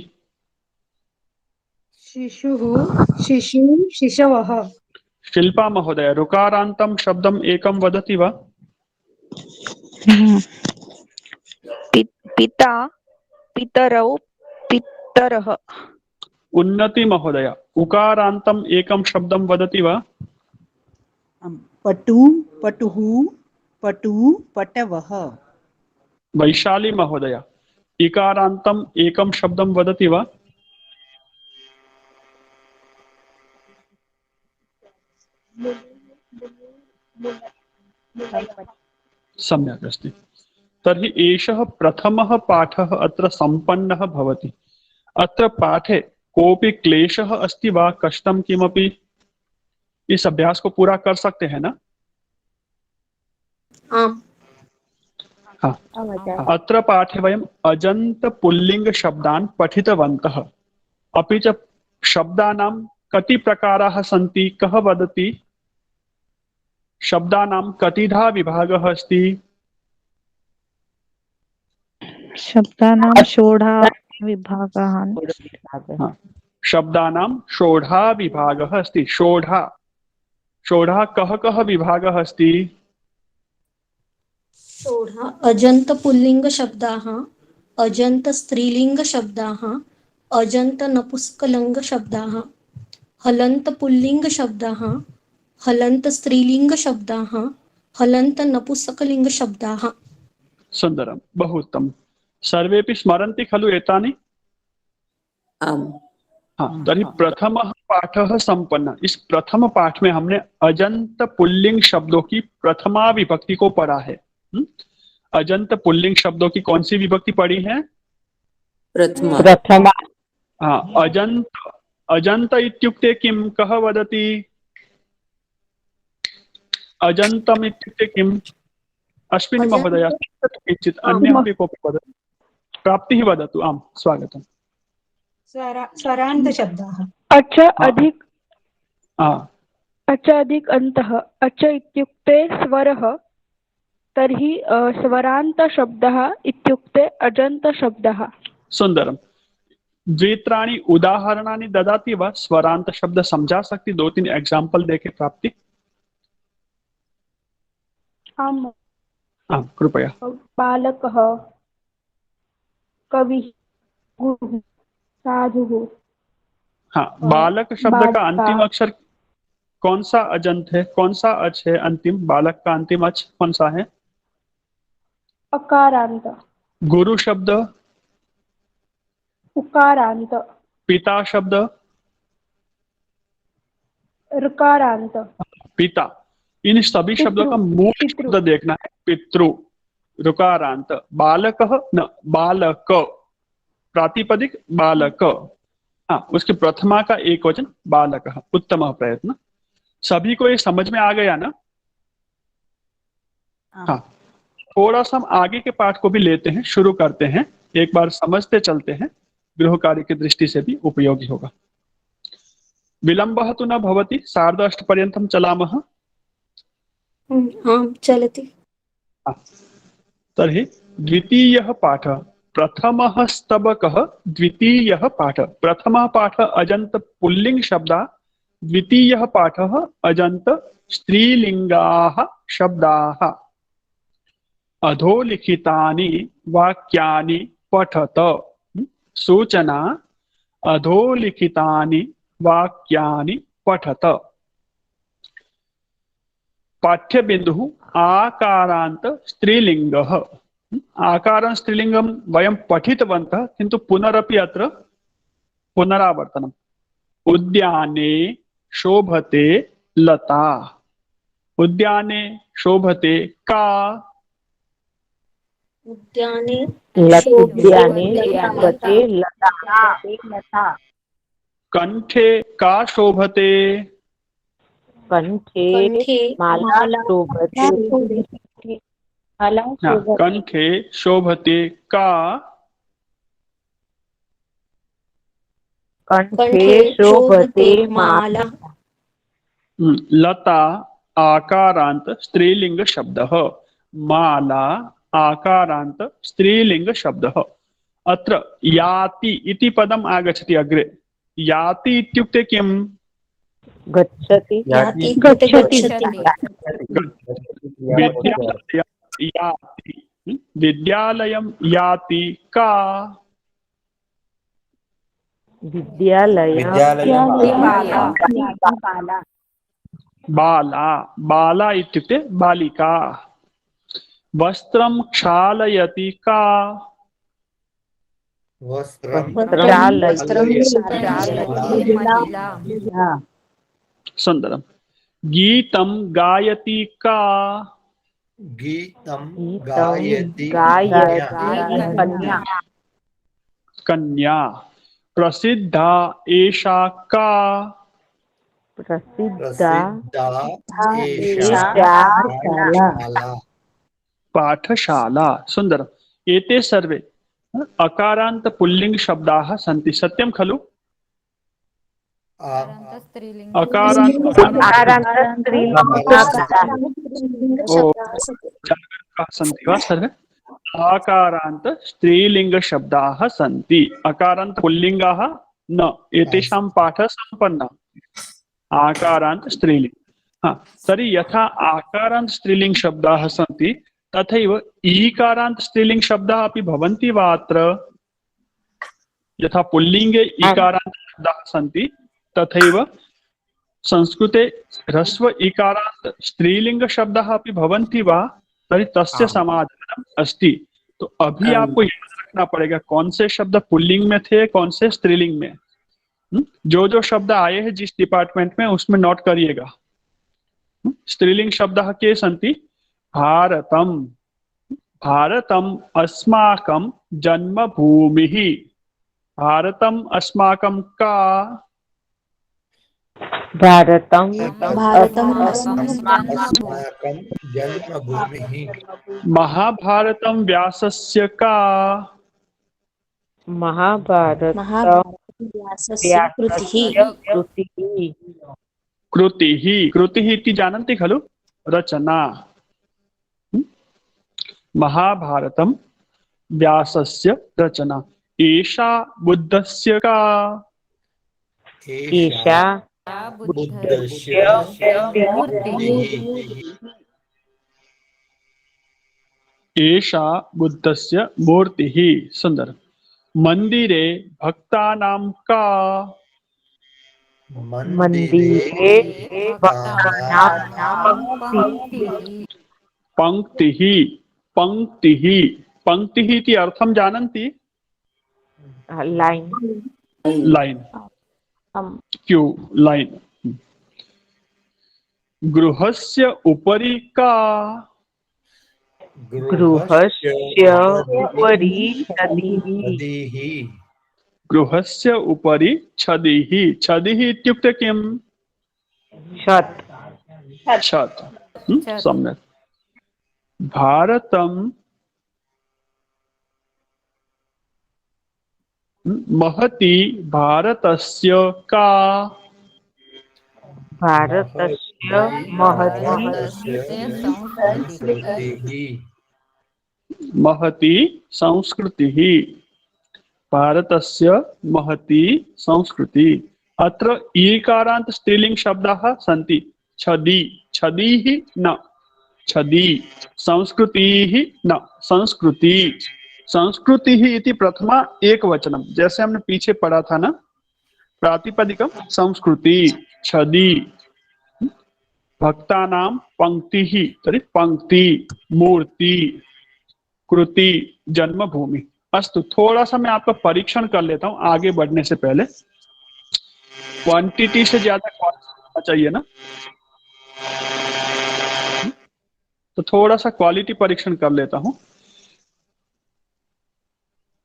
शिशुः शिशु शिशवः। शिल्पा महोदय ऋकारांतम शब्दम एकम वदति वा। पिता पितरौ पितरः। उन्नति महोदय उकारांतम एकम शब्दम वदति वा। पटु पटुः पटु पटवः। वैशाली महोदय इकारांतम एकम शब्दम वदति वा। सम्यक् अस्ति। तर्हि एषः प्रथमः पाठः अत्र सम्पन्नः भवति। अत्र पाठे कोऽपि क्लेशः अस्ति वा कष्टं किमपि। इस अभ्यास को पूरा कर सकते हैं ना। आम् हाँ अत्र पाठे वयम् अजन्त पुल्लिंग शब्दान् पठितवन्तः। अपि च शब्दानां कति प्रकाराः सन्ति कः वदति। शब्दानां कतिधा विभागः अस्ति। शब्दानां षोडा विभागाः। हाँ शब्दानां षोडा विभागः अस्ति। षोडा षोडा कः कः विभागः अस्ति। षोडा अजन्त पुल्लिंग शब्दाः, अजन्त स्त्रीलिंग शब्दाः, अजन्त नपुंसकलिंग शब्दाः, हलन्त पुल्लिंग शब्दाः, हलन्त स्त्रीलिंग शब्दाः, हलन्त नपुंसकलिंग शब्दाः। सुंदरम बहु उत्तम। सर्वेपि स्मरन्ति खलु एतानि। आम्। हाँ तर्हि प्रथमः पाठः संपन्न। इस प्रथम पाठ में हमने अजंत पुल्लिंग शब्दों की प्रथमा विभक्ति को पढ़ा है। अजंत पुल्लिंग शब्दों की कौन सी विभक्ति पढ़ी है। प्रथमा। हाँ अजंत अजंत इत्युक्ते किं कः वदति। अजन्तम इत्युक्ते किम्। अश्विनी महोदय किञ्चित् अन्यः कोऽपि वदति। प्राप्तिः वदतु। आम् स्वागतम्। स्वरान्त शब्दाः। अच अधिक अच अधिक अन्तः। अच इत्युक्ते स्वरः, तर्हि स्वरान्त शब्दः इत्युक्ते अजन्त शब्दः। सुंदरम। द्वित्राणि उदाहरणानि ददाति वा। स्वरांत शब्द समझा सकती 2-3 एग्जाम्पल देके प्राप्ति। आम् हाँ कृपया। बालकः, कविः, गुरुः, साधुः। हाँ बालक शब्द का अंतिम अक्षर कौन सा अजंत है, कौन सा अच है अंतिम। बालक का अंतिम अच कौन सा है। अकारांत। गुरु शब्द उकारांत। पिता शब्द ऋकारांत। पिता। इन सभी शब्दों का मूल शब्द देखना है। पितृ ऋकारांत। बालक न बालक प्रातिपदिक बालक। हाँ, उसकी प्रथमा का एक वचन बालकः, उत्तम प्रयत्न। सभी को ये समझ में आ गया ना? हाँ, थोड़ा सा हम आगे के पाठ को भी लेते हैं, शुरू करते हैं, एक बार समझते चलते हैं, गृह कार्य की दृष्टि से भी उपयोगी होगा। विलम्बः तु न भवति, सार्ध-अष्टपर्यन्तं चलामः। आम् चलति। तर्हि द्वितीयः पाठः, प्रथमः स्तबकः, द्वितीयः पाठः। प्रथमः पाठः अजन्त पुल्लिंग शब्दाः, द्वितीयः पाठः अजन्त स्त्रीलिंगाः शब्दाः। अधोलिखितानि वाक्यानि पठत। सूचना, अधोलिखितानि वाक्यानि पठत। पाठ्यबिन्दुः आकारान्त स्त्रीलिंगः। आकारान्त स्त्रीलिंगं वयं पठितवन्तः, किन्तु पुनरपि अत्र पुनरावर्तनम्। उद्याने शोभते लता। उद्याने शोभते का। उद्याने शोभते लता। कंठे का शोभते। कंठे माला शोभते। कंठे शोभते का। कंठे शोभते माला। लता आकारांत स्त्रीलिंग शब्दः, माला आकारांत स्त्रीलिंग शब्दः। अत्र याति इति पदम् आगच्छति अग्रे। याति इत्युक्ते किम्? गच्छति। याति, विद्यालयं याति का। बाला, बाला इत्युक्ते बालिका। वस्त्रं क्षालयति का। सुंदरम। गीतं गायति का। गीतं गायति कन्या। कन्या। प्रसिद्धा एषा का। प्रसिद्धा पाठशाला। सुंदर। एते सर्वे अकारांत पुल्लिंग शब्दाः सन्ति, सत्यं खलु? अकारांत सन्ति वा सर्वे? आकारांत स्त्रीलिंग शब्दाः सन्ति, अकारांत पुल्लिंगाः न। एतेषां पाठः सम्पन्नः। आकारांत स्त्रीलिंग। हाँ, तर्हि यथा आकारांत स्त्रीलिंग शब्दाः सन्ति, तथैव ईकारांत स्त्रीलिंग शब्दाः अपि भवन्ति वा अत्र? यथा पुल्लिंगे ईकारांत शब्दाः सन्ति, तथैव संस्कृते ह्रस्व इकारांत स्त्रीलिंग शब्दाः अपि भवन्ति वा? तर्हि तस्य समाधानम् अस्ति। तो अभी आपको याद रखना पड़ेगा कौन से शब्द पुल्लिंग में थे, कौन से स्त्रीलिंग में। जो जो शब्द आए हैं जिस डिपार्टमेंट में, उसमें नोट करिएगा। स्त्रीलिंग शब्दाः के सन्ति? भारतम, भारतम अस्माकं जन्मभूमिः। भारतम अस्माकं का। भारतम अस्माकं जन्मभूमिः। महाभारतं व्यासस्य का। महाभारतस्य कृतिः। कृतिः इति जानन्ति खलु? रचना। महाभारतं व्यासस्य रचना। एषा बुद्धस्य का। एषा बुद्धस्य मूर्तिः। एषा बुद्धस्य मूर्तिः। सुंदर। मंदिरे भक्तानां का। मंदिरे पंक्तिः। पंक्तिः। पंक्तिः इति अर्थं जानन्ति? लाइन। Line, Q, line. गृहस्य उपरि का। गृहस्य उपरि नदीः। गृहस्य उपरि छदिः। छदिः इत्युक्ते किम्? छत छत। सम्यक्। भारतं महति भारतस्य का? भारतस्य महती महती संस्कृतिः। भारतस्य महती संस्कृतिः। अत्र ईकारान्त स्त्रीलिङ्ग शब्दाः सन्ति। छदी, छदीः न, छदी। संस्कृतिः न, संस्कृति। संस्कृतिः इति प्रथमा एकवचनम, जैसे हमने पीछे पढ़ा था ना, प्रातिपदिकम संस्कृति, छदी। भक्तानां पंक्तिः, तर्हि पंक्ति, मूर्ति, कृति, जन्मभूमि। अस्तु, थोड़ा सा मैं आपका परीक्षण कर लेता हूं आगे बढ़ने से पहले। क्वांटिटी से ज्यादा क्वालिटी होना चाहिए ना, तो थोड़ा सा क्वालिटी परीक्षण कर लेता हूं।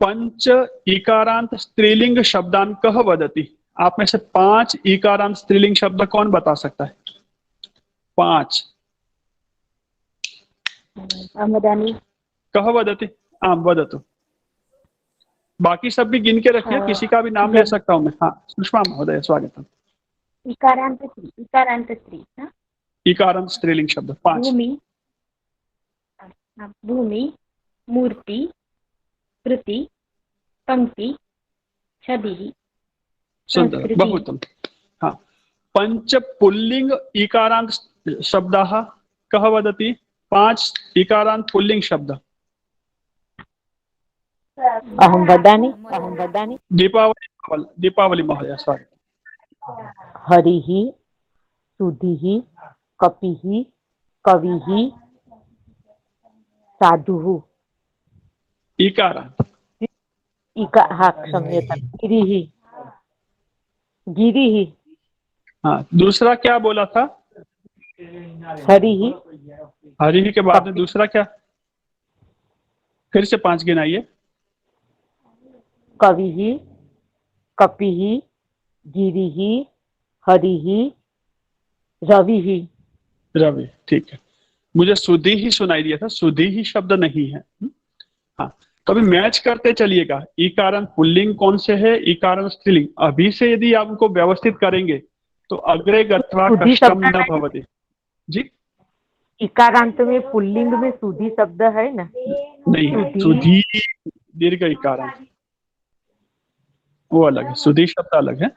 पंच इकारांत स्त्रीलिंग शब्दान कह वदति। आप में से 5 इकारांत स्त्रीलिंग शब्द कौन बता सकता है? 5 कह वदति। आम वदतु। बाकी सब भी गिन के रखिए, किसी का भी नाम ले सकता हूं मैं। हाँ, सुषमा महोदय स्वागतम। इकारांत स्त्रीलिंग शब्द 5। भूमि, मूर्ति, कृति, पंक्ति, छदिः। सुंदर, बहुत उत्तम। हाँ, पंच पुल्लिंग इकारांत शब्दाः कह वदति। 5 इकारांत पुल्लिंग शब्द। अहं वदामि। दीपावली महोदय स्वागतम्। हरिः, सुधिः, कपिः, कविः, साधुः। इकारांत। हाँ, क्षम्यतां। गिरिः। हाँ, दूसरा क्या बोला था? हरिः। हरिः के बाद में दूसरा क्या? फिर से 5 गिनाइए। कविः, कपिः, गिरिः, हरिः, रविः। रवि, ठीक है। मुझे सुधी ही सुनाई दिया था, सुधी ही शब्द नहीं है। हाँ, तो अभी मैच करते चलिएगा। इकारांत पुल्लिंग कौन से है, इकारांत स्त्रीलिंग। अभी से यदि आप उनको व्यवस्थित करेंगे तो अग्रे गत्वा कष्टम न भवति। जी, इकारांत में पुल्लिंग में सुधी शब्द है ना? नहीं, सुधी दीर्घ इकारांत वो अलग है, सुधी शब्द अलग है।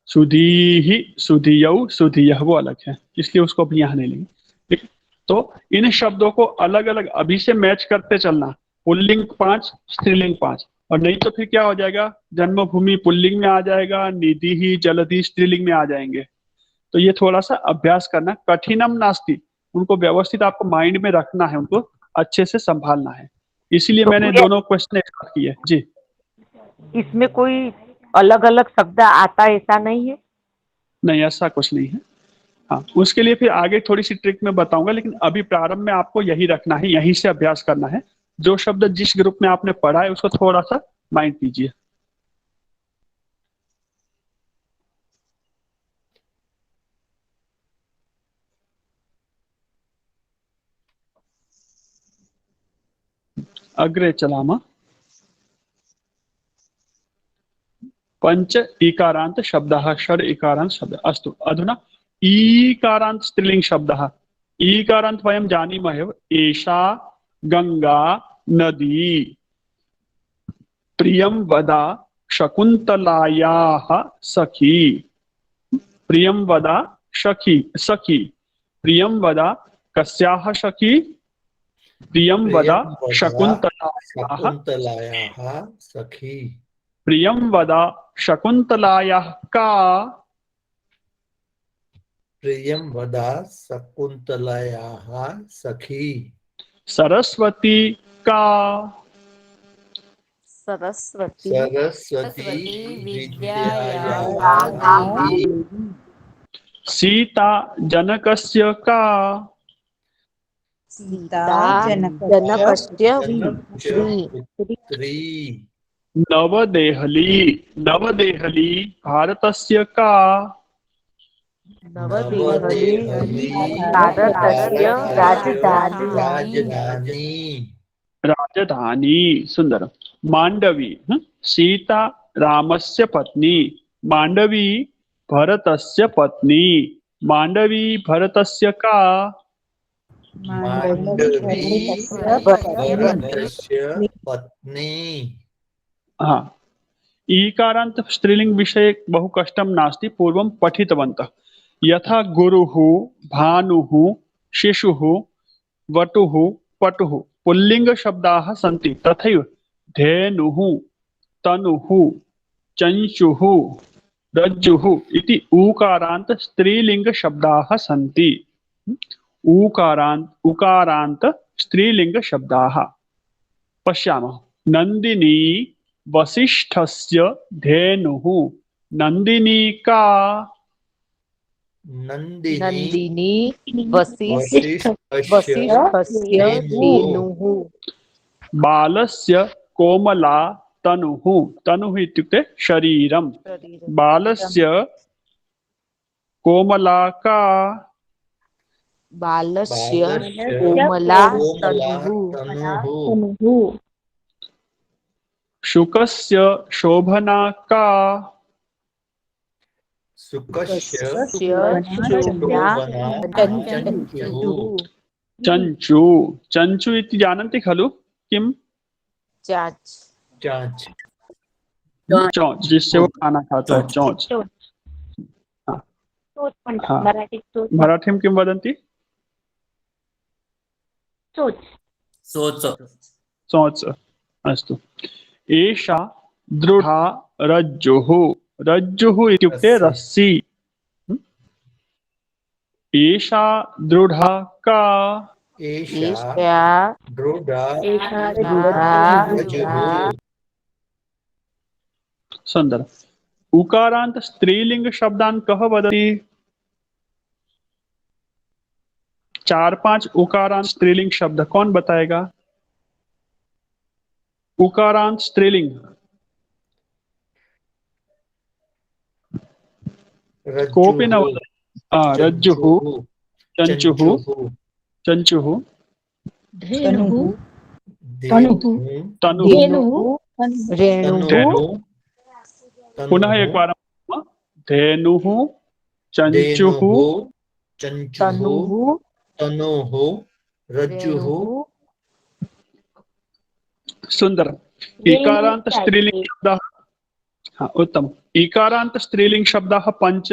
सुधीहि, सुधियौ, सुधियः वो अलग है, इसलिए उसको अभी यहाँ नहीं लेंगे। ठीक है, तो इन शब्दों को अलग अलग अभी से मैच करते चलना। पुल्लिंग 5, स्त्रीलिंग 5, और नहीं तो फिर क्या हो जाएगा, जन्मभूमि पुल्लिंग में आ जाएगा, निधि ही जलधि स्त्रीलिंग में आ जाएंगे। तो ये थोड़ा सा अभ्यास करना। कठिनम नास्ति, उनको व्यवस्थित आपको माइंड में रखना है, उनको अच्छे से संभालना है। इसीलिए तो मैंने दोनों क्वेश्चन स्टार्ट किए। जी, इसमें कोई अलग अलग शब्द आता ऐसा नहीं है? नहीं, ऐसा कुछ नहीं है। हाँ, उसके लिए फिर आगे थोड़ी सी ट्रिक में बताऊंगा, लेकिन अभी प्रारंभ में आपको यही रखना है, यहीं से अभ्यास करना है। जो शब्द जिस ग्रुप में आपने पढ़ा है उसको थोड़ा सा माइंड कीजिए। अग्रे चलामः। पंच इकारांत शब्दः, षड् इकारांत शब्द। अस्तु, अधुना ईकारांत स्त्रीलिंग शब्दः। ईकारांत वयं जानीमः एव। एषा गंगा नदी। प्रियं वदा शकुन्तलायाः सखी। प्रियं वदा सखी, सखी। प्रियं वदा कस्याः सखी? प्रियं वदा शकुन्तलायाः सखी। प्रियं वदा शकुन्तलायाः का? प्रियं वदा शकुन्तलायाः सखी। सरस्वती का? सरस्वती विद्यायाः देवी। सीता जनकस्य का? जनकस्य पुत्री। नवदेहली नवदेहली भारतस्य का नवदेहली भारतस्य राजधानी राजधानी राजधानी सुंदर मांडवी सीता रामस्य पत्नी मांडवी भरतस्य पत्नी मांडवी भरतस्य का मांडवी भरतस्य पत्नी हाँ ईकारांत स्त्रीलिंग विषये बहु कष्टं नास्ति पूर्वं पठितवन्तः यथा गुरुः भानुः शिशुः वटुः पटुः पुल्लिंग शब्दाः सन्ति तथैव धेनुः तनुः चंचुः रज्जुः इति ऊकारांत स्त्रीलिंग शब्दाः सन्ति उकारांत स्त्रीलिंग शब्दाः पश्यामः नंदिनी वसिष्ठस्य धेनुः नंदिनी का नंदिनी वसिष्ठस्य धेनुः बालस्य कोमला तनुः तनुः इत्युक्ते शरीरं बालस्य कोमला का बालस्य कोमला तनुः शुकस्य शोभना का चंचु चंचु इति जानन्ति खलु किम चोंच चोंच जिससे वो खाना खाता है चोंच हाँ मराठीं किं वदन्ति चोंच अस्तु एषा दृढा रज्जुः रज्जुः इत्युक्ते रस्सी एषा दृढा का सुंदर उकारांत स्त्रीलिंग शब्दान कह वदति 4-5 उकारांत स्त्रीलिंग शब्द कौन बताएगा उकारांत स्त्रीलिंग कोऽपि न वदति रज्जुः चंचुः चंचुः तनुः पुनः एक बार धेनुः चंचुः तनुः रज्जुः सुंदर इकारांत स्त्रीलिंग शब्दाः हाँ उत्तम इकारांत स्त्रीलिंग शब्दाः 5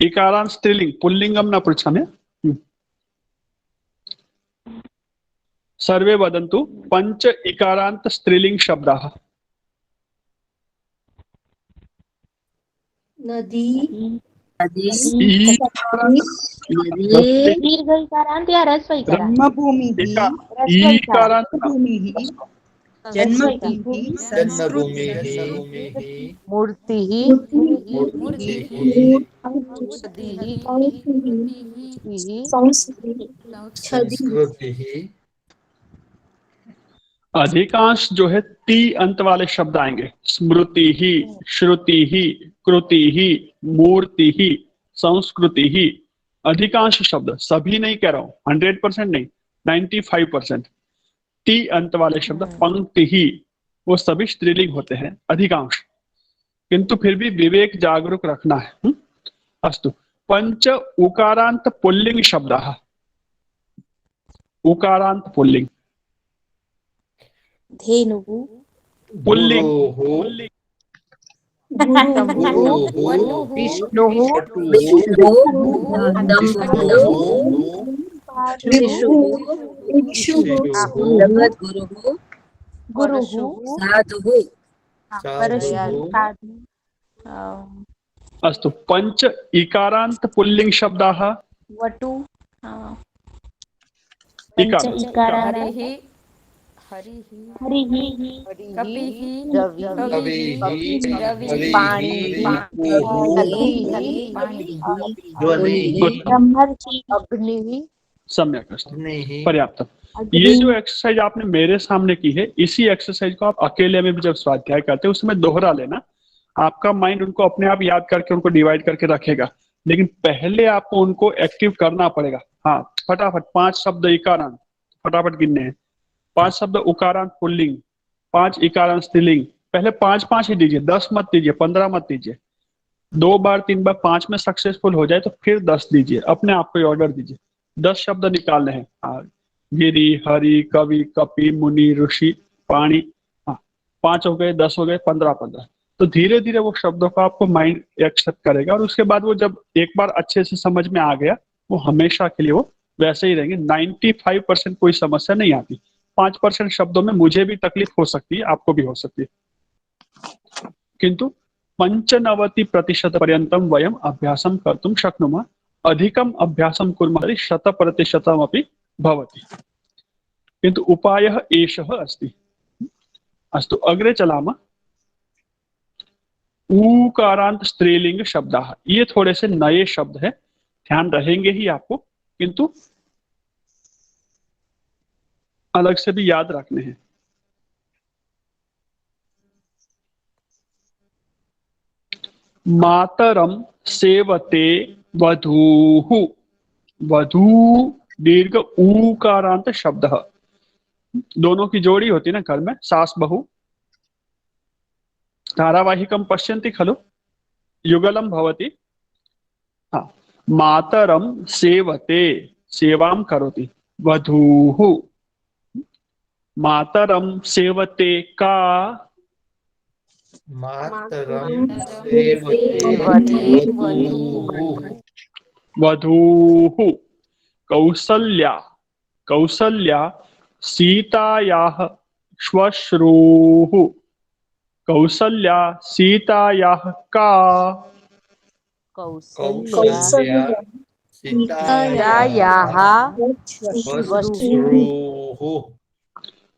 इकारांत स्त्रीलिंग पुल्लिंगं न पृच्छामि सर्वे वदन्तु 5 इकारांत स्त्रीलिंग शब्दाः नदी दीर्घ इकारांत या ह्रस्व इकारांत मूर्तिः अधिकांश जो है ती अंत वाले शब्द आएंगे स्मृति ही श्रुति ही कृति ही मूर्ति ही संस्कृति ही अधिकांश शब्द सभी नहीं कह रहा हूं 100% नहीं 95% ती अंत वाले शब्द पंक्ति ही वो सभी स्त्रीलिंग होते हैं अधिकांश किंतु फिर भी विवेक जागरूक रखना है अस्तु 5 उकारांत पुल्लिंग शब्दाः उकारांत पुल्लिंग धेनुः पुल्लिंग विष्णुः गुरुः अस्तु 5 इकारांत पुल्लिंग शब्दाः वटु इकार हरिः कपिः ब्रह्मर्षि अग्निः सम्यक् अस्ति पर्याप्तम् ये जो एक्सरसाइज आपने मेरे सामने की है, इसी एक्सरसाइज को आप अकेले में भी जब स्वाध्याय करते हैं उस समय दोहरा लेना। आपका माइंड उनको अपने आप याद करके उनको डिवाइड करके रखेगा, लेकिन पहले आपको उनको एक्टिव करना पड़ेगा। हाँ, फटाफट 5 शब्द इकारांत फटाफट गिनने हैं। 5 शब्द उकारांत पुल्लिंग, 5 इकारांत स्त्रीलिंग। पहले 5 ही दीजिए, 10 मत दीजिए, 15 मत दीजिए। 2 बार 3 बार 5 में सक्सेसफुल हो जाए तो फिर 10 दीजिए, अपने आप को ऑर्डर दीजिए। 10 शब्द निकालने हैं। हाँ, गिरी, हरि, कवि, कपि, मुनि, ऋषि, पाणी। हाँ, 5 हो गए, 10 हो गए, 15। तो धीरे धीरे वो शब्दों को आपको माइंड एक्सेप्ट करेगा, और उसके बाद वो जब एक बार अच्छे से समझ में आ गया, वो हमेशा के लिए वो वैसे ही रहेंगे। 95% कोई समस्या नहीं आती। 5% शब्दों में मुझे भी तकलीफ हो सकती है, आपको भी हो सकती है, किंतु 95% पर्यन्तं वयम् अभ्यासं कर्तुं शक्नुमः। अधिकम् अभ्यासं कुर्मः तर्हि 100%अपि भवति। किन्तु उपायः एषः अस्ति। अस्तु, अग्रे चलामः। ऊकारांत स्त्रीलिंग शब्दाः, ये थोड़े से नए शब्द हैं, ध्यान रहेंगे ही आपको, किंतु अलग से भी याद रखने हैं। मातरम सेवते वधूः। वधू दीर्घ ऊकारांत शब्द, दोनों की जोड़ी होती है ना घर में, सास बहू। धारावाहिकं पश्यन्ति खलु, युगलं भवति। हाँ, मातरम सेवते, सेवां करोति। वधूः, मातरम सेवते का। मातरम सेवते वधूः। वधूः, कौसल्या, कौसल्या सीतायाः श्वश्रूः। कौसल्या सीतायाः का। कौसल्या सीतायाः श्वश्रूः।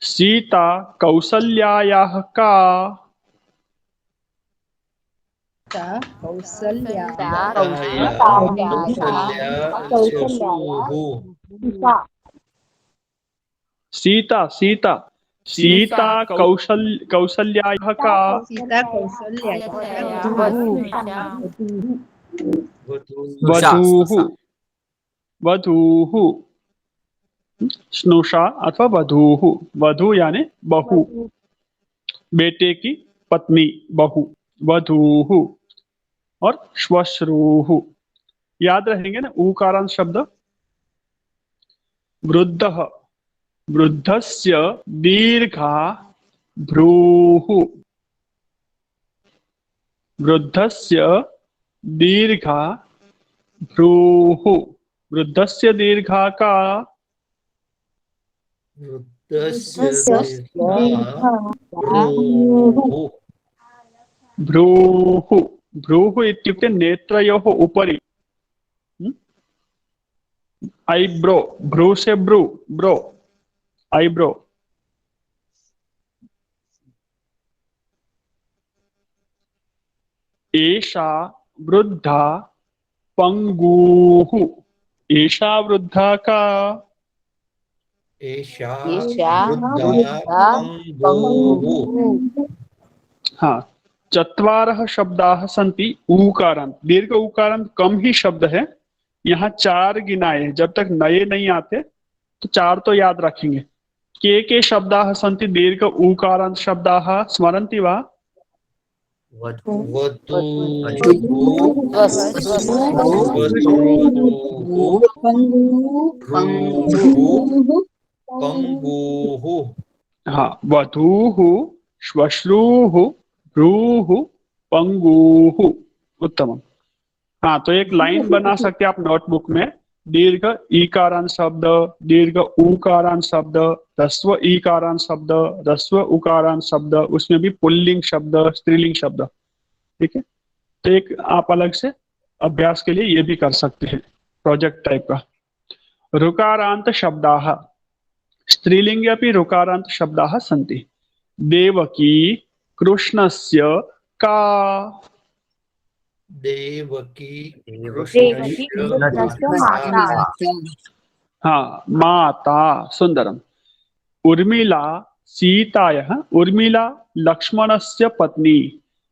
सीता कौसल्यायाः का। सीता सीता सीता कौसल्यायाः का। वधूः, वधूः, स्नुषा अथवा वधूः। वधू यानी बहू, बेटे की पत्नी, बहू, वधूः। और श्वश्रूः, याद रहेंगे ना ऊकारांत शब्द। वृद्धः, वृद्धस्य दीर्घा भ्रूः। वृद्धस्य दीर्घा भ्रूः। वृद्धस्य दीर्घा का। भ्रूः, भ्रूः इत्युक्ते नेत्रयोः उपरि। आईब्रो, भ्रू से ब्रू, ब्रो, आईब्रो। एषा वृद्धा पंगुः। एषा वृद्धा का। एषा वृद्धा पंगुः। हाँ, चत्वारः शब्दाः सन्ति ऊकारांत। दीर्घ ऊकारांत कम ही शब्द है, यहाँ 4 गिनाए हैं। जब तक नए नहीं आते तो 4 तो याद रखेंगे। के शब्दाः सन्ति दीर्घ ऊकारांत शब्दाः, स्मरन्ति वा? हाँ, वधूः, श्वश्रूः, भ्रूः, पंगुः। उत्तम। हाँ, तो एक लाइन बना सकते हैं आप नोटबुक में। दीर्घ ईकारांत शब्द, दीर्घ ऊकारांत शब्द, ह्रस्व ईकारांत शब्द, ह्रस्व उकारांत शब्द, उसमें भी पुल्लिंग शब्द, स्त्रीलिंग शब्द। ठीक है, तो एक आप अलग से अभ्यास के लिए ये भी कर सकते हैं, प्रोजेक्ट टाइप का। ऋकारांत शब्दाः, स्त्रीलिंगे अपि ऋकारांत शब्दाः सन्ति। देवकी कृष्णस्य का। देवकी कृष्णस्य माता। हाँ, माता, सुंदरम। उर्मिला सीतायाः उर्मिला लक्ष्मणस्य पत्नी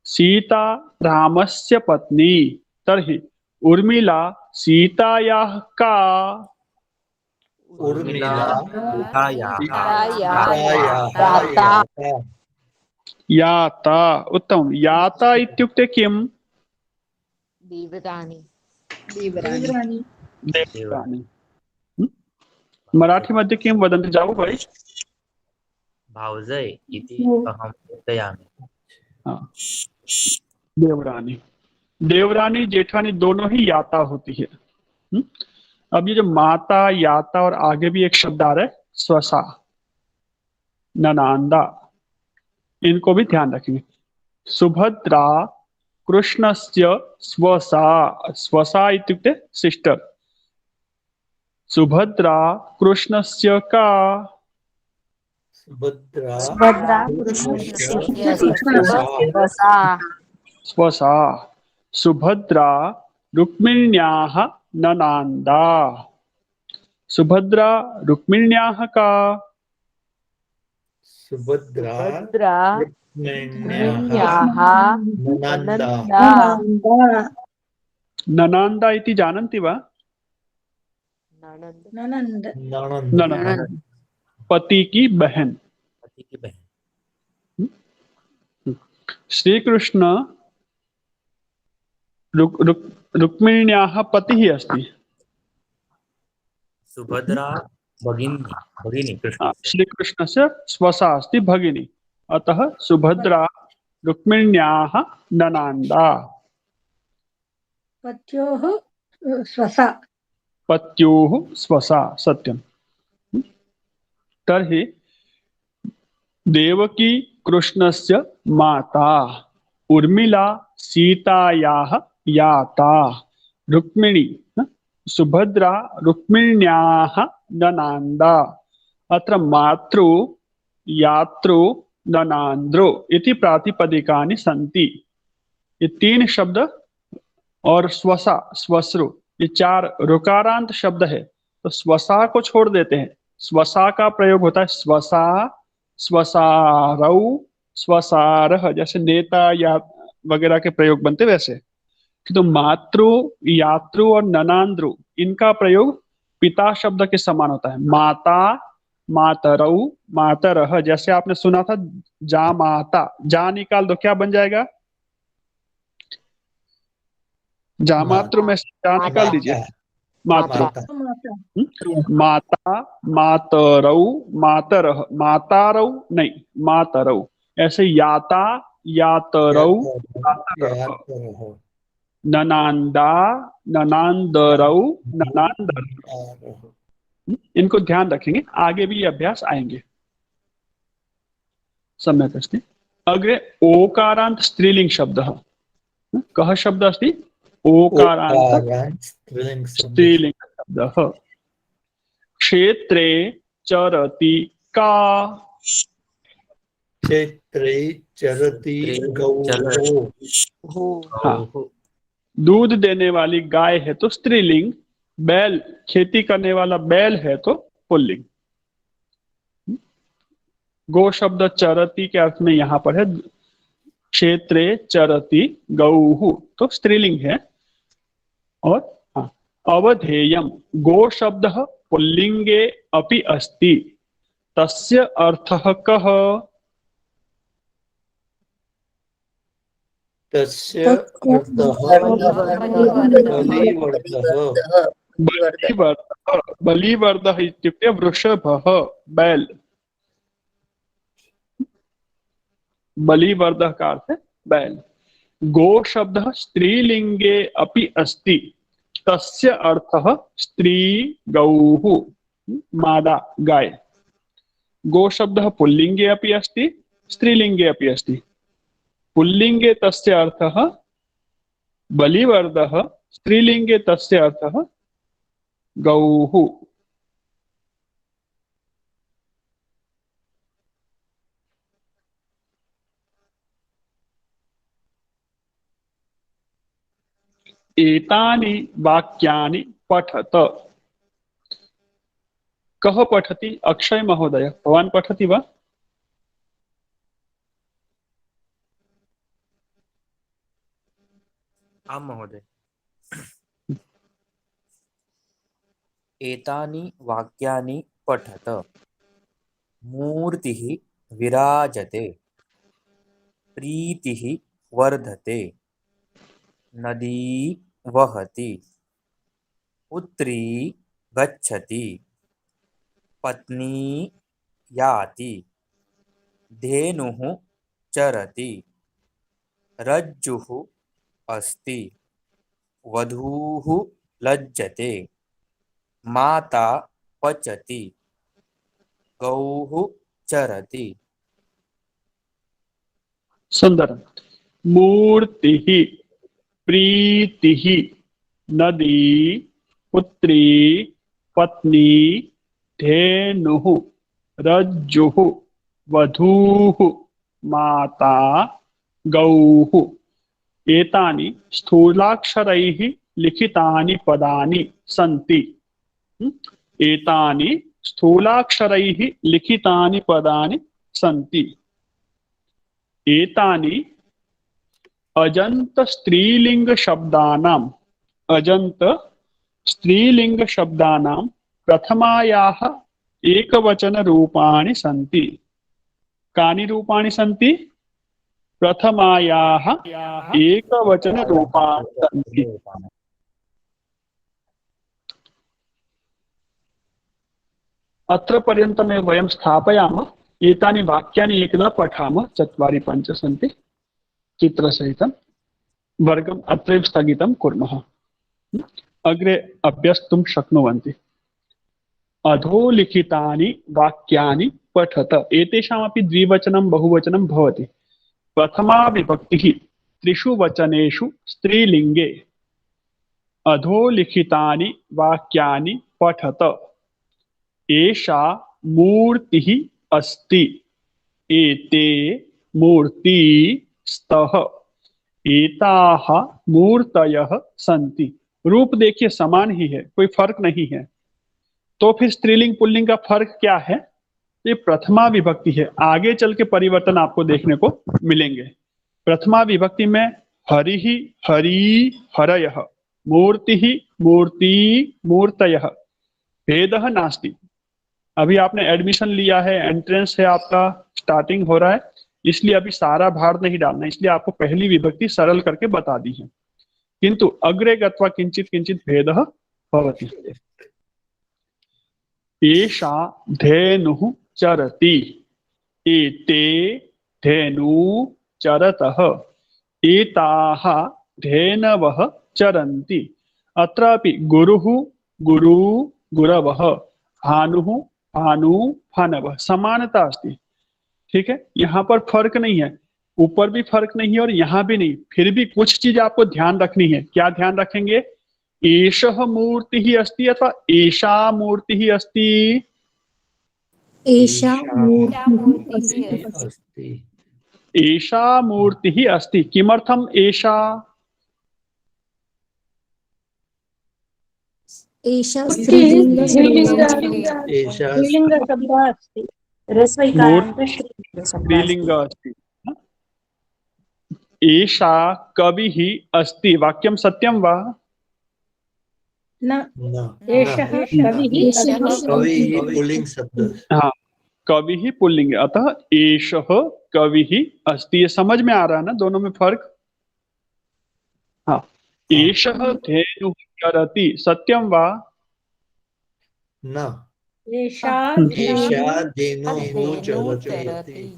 सीता रामस्य पत्नी तर्हि उर्मिला सीतायाः का उर्मिला सीतायाः याता याता उत्तमं याता इत्युक्ते किम् देवरानी देवरानी देवरानी मराठी मध्ये किं वदन्ति जाऊ भाई भावजय इति अहं चिन्तयामि हाँ, देवरानी देवरानी जेठानी दोनों ही याता होती है। अब ये जो माता याता और आगे भी एक शब्द आ रहा है स्वसा ननांदा, इनको भी ध्यान रखेंगे। सुभद्रा कृष्णस्य स्वसा स्वसा इत्युक्ते सिस्टर सुभद्रा कृष्णस्य का सुभद्रा स्वसा सुभद्रा रुक्मिण्याः ननांदा सुभद्रा रुक्मिण्याः का सुभद्रा ननांदा इति जानन्ति वा ननंद ननद पति की बहन। पति की बहन श्री कृष्ण रुक्मिण्याः पतिः अस्ति। सुभद्रा भगिनी भगिनी कृष्ण श्री कृष्णस्य स्वसा अस्ति भगिनी, अतः सुभद्रा रुक्मिण्याः ननांदा पत्योः स्वसा पत्योः स्वसा सत्यं। तर्हि देवकी कृष्णस्य माता उर्मिला सीतायाः याता रुक्मिणी सुभद्रा रुक्मिण्याः ननांदा। अत्र मातृ यातृ ननांद्रो इति प्रातिपदिकानि सन्ति। ये तीन शब्द और स्वसा स्वश्रु ये चार ऋकारांत शब्द है, तो स्वसा को छोड़ देते हैं। स्वसा का प्रयोग होता है स्वसा स्वसारौ स्वसारः, जैसे नेता या वगैरह के प्रयोग बनते वैसे। तो मातृ यातृ और ननांद्रु इनका प्रयोग पिता शब्द के समान होता है। माता मातरौ मातरः, जैसे आपने सुना था जा माता, जा निकाल दो क्या बन जाएगा, जा मातृ में से जा निकाल दीजिए मातृ। माता मातरौ मातरः मातारौ नहीं मातरौ, ऐसे याता यातरौ ननांदा ननांदरौ ननांदरः। इनको ध्यान रखेंगे, आगे भी ये अभ्यास आएंगे। सम्यक् अस्ति। अग्रे ओकारांत स्त्रीलिंग शब्दः कः शब्द अस्ति ओकारांत स्त्रीलिंग शब्दः। क्षेत्रे चरति का क्षेत्रे चरति गौः दूध देने वाली गाय है तो स्त्रीलिंग, बैल खेती करने वाला बैल है तो पुल्लिंग। गो शब्द चरती के अर्थ में यहाँ पर है। क्षेत्रे चरति गौः तो स्त्रीलिंग है। और अवधेयम गो शब्द पुल्लिंगे अपि अस्ति, तस्य अर्थः कः। तस्य अर्थः बलिवर्धः। बलिवर्धः इत्युक्ते वृषभः बैल। बलिवर्धः का अर्थ है बैल। गो शब्द स्त्रीलिंगे अपि अस्ति, तस्य अर्थः स्त्री गौः मादा गाय। गो शब्द पुल्लिंगे अपि अस्ति स्त्रीलिंगे अपि अस्ति। पुल्लिंगे तस्य अर्थः बलिवर्धः, स्त्रीलिंगे तस्य अर्थः गौः। एतानि वाक्यानि पठत। कः पठति? अक्षय महोदय, भवान् पठति वा? आम् महोदय। एतानि वाक्यानि पठत। मूर्तिः विराजते, प्रीतिः वर्धते, नदी वहति, पुत्री गच्छति, पत्नी याति, धेनुः चरति, रज्जुः अस्ति, वधूः लज्जते, माता पचति, गौः चरति। सुंदरम। मूर्तिः, प्रीतिः, नदी, पुत्री, पत्नी, धेनुः, रज्जुः, वधूः, माता, गौः। एतानि स्थूलाक्षरैः लिखितानि पदानि सन्ति। एतानि स्थूलाक्षरैः लिखितानि पदानि सन्ति। एतानि अजन्त स्त्रीलिंग शब्दानां प्रथमायाः एकवचन रूपाणि सन्ति। कानि रूपाणि सन्ति? प्रथमायाः एकवचन रूपाणि सन्ति। अत्र पर्यन्तमेव वयं स्थापयामः। एतानि वाक्यानि एकदा पठामः। 4 5 सन्ति चित्रसहितं। वर्गम् अत्रैव स्थगितं कुर्मः। अग्रे अभ्यस्तुं शक्नुवन्ति। अधोलिखितानि वाक्यानि पठत। एतेषामपि द्विवचनं बहुवचनं भवति। प्रथमा विभक्तिः त्रिषु वचनेषु स्त्रीलिङ्गे। अधोलिखितानि वाक्यानि पठत। एषा मूर्तिः अस्ति। एते मूर्ति स्तः। एताः मूर्तयः सन्ति। रूप देखिए समान ही है, कोई फर्क नहीं है। तो फिर स्त्रीलिंग पुल्लिंग का फर्क क्या है? ये प्रथमा विभक्ति है। आगे चल के परिवर्तन आपको देखने को मिलेंगे। प्रथमा विभक्ति में हरिः हरि हरयः, मूर्तिः मूर्ति मूर्तयः, भेदः नास्ति। अभी आपने एडमिशन लिया है, एंट्रेंस है आपका, स्टार्टिंग हो रहा है, इसलिए अभी सारा भार नहीं डालना, इसलिए आपको पहली विभक्ति सरल करके बता दी है। किंतु अग्रे गत्वा किंचित किंचित भेदः भवति। एषा धेनुः चरति। एते धेनु चरतः। एताः धेनवः चरन्ति। अत्रापि गुरुः गुरु गुरवः, भानुः भानु भानवः, समानता अस्ति। ठीक है, यहाँ पर फर्क नहीं है, ऊपर भी फर्क नहीं है और यहाँ भी नहीं। फिर भी कुछ चीज आपको ध्यान रखनी है। क्या ध्यान रखेंगे? एषः मूर्तिः अस्ति अथवा एषा मूर्तिः अस्ति। एषा मूर्तिः अस्ति। एषा मूर्तिः अस्ति। किमर्थम् एषा? एषा स्त्रीलिङ्गशब्दः अस्ति। स्त्रीलिंग अस्ति। एषा कविः अस्ति। वाक्यं सत्यं वा? न, एषः कविः पुल्लिंग शब्द। हाँ, कविः पुल्लिंग, अतः एषः कविः अस्ति। ये समझ में आ रहा है ना दोनों में फर्क? हाँ। एषः धेनुः चरति। सत्यं वा? न, एषा धेनुः चरति।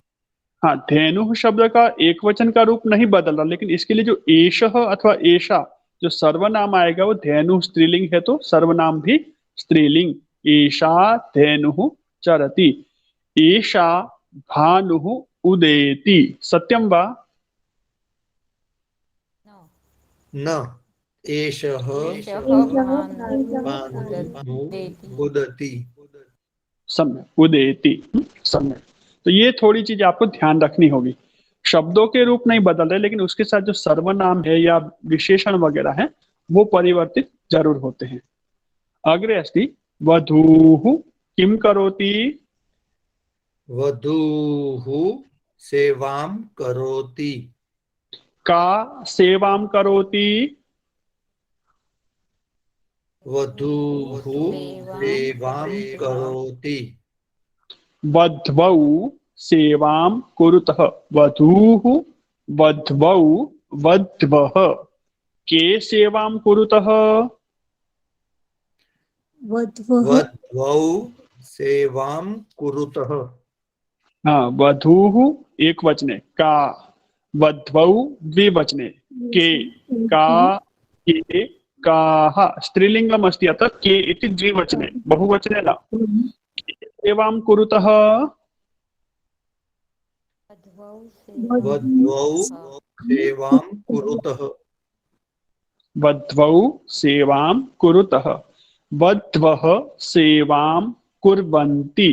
हाँ, धेनुः शब्द का एक वचन का रूप नहीं बदल रहा, लेकिन इसके लिए जो एषः अथवा एषा जो सर्वनाम आएगा वो धेनु स्त्रीलिंग है, तो सर्वनाम भी स्त्रीलिंग। एषा धेनुः चरति। एषा भानुः उदेति। सत्यं वा? न, एषः उदति। सम्यक, उदेति। सम्यक। तो ये थोड़ी चीज आपको ध्यान रखनी होगी। शब्दों के रूप नहीं बदल रहे, लेकिन उसके साथ जो सर्वनाम है या विशेषण वगैरह है वो परिवर्तित जरूर होते हैं। अग्रे अस्ति वधूः किं करोति वधूः सेवां करोति। का सेवां करोति वधूः सेवां करोति। वध्वौ सेवां कुरुतः वधूः वध्वौ वध्वः के सेवां कुरुतः वध्वः वध्वौ सेवां कुरुतः। हाँ वधूः एक वचने का वध्वौ द्विवचने के का के काः स्त्रीलिंगम् अस्ति अतः के इति द्विवचने बहुवचने न सेवां कुरुतः वध्वौ सेवां कुरुतः। वध्वौ सेवां कुरुतः वध्वः सेवां कुर्वन्ति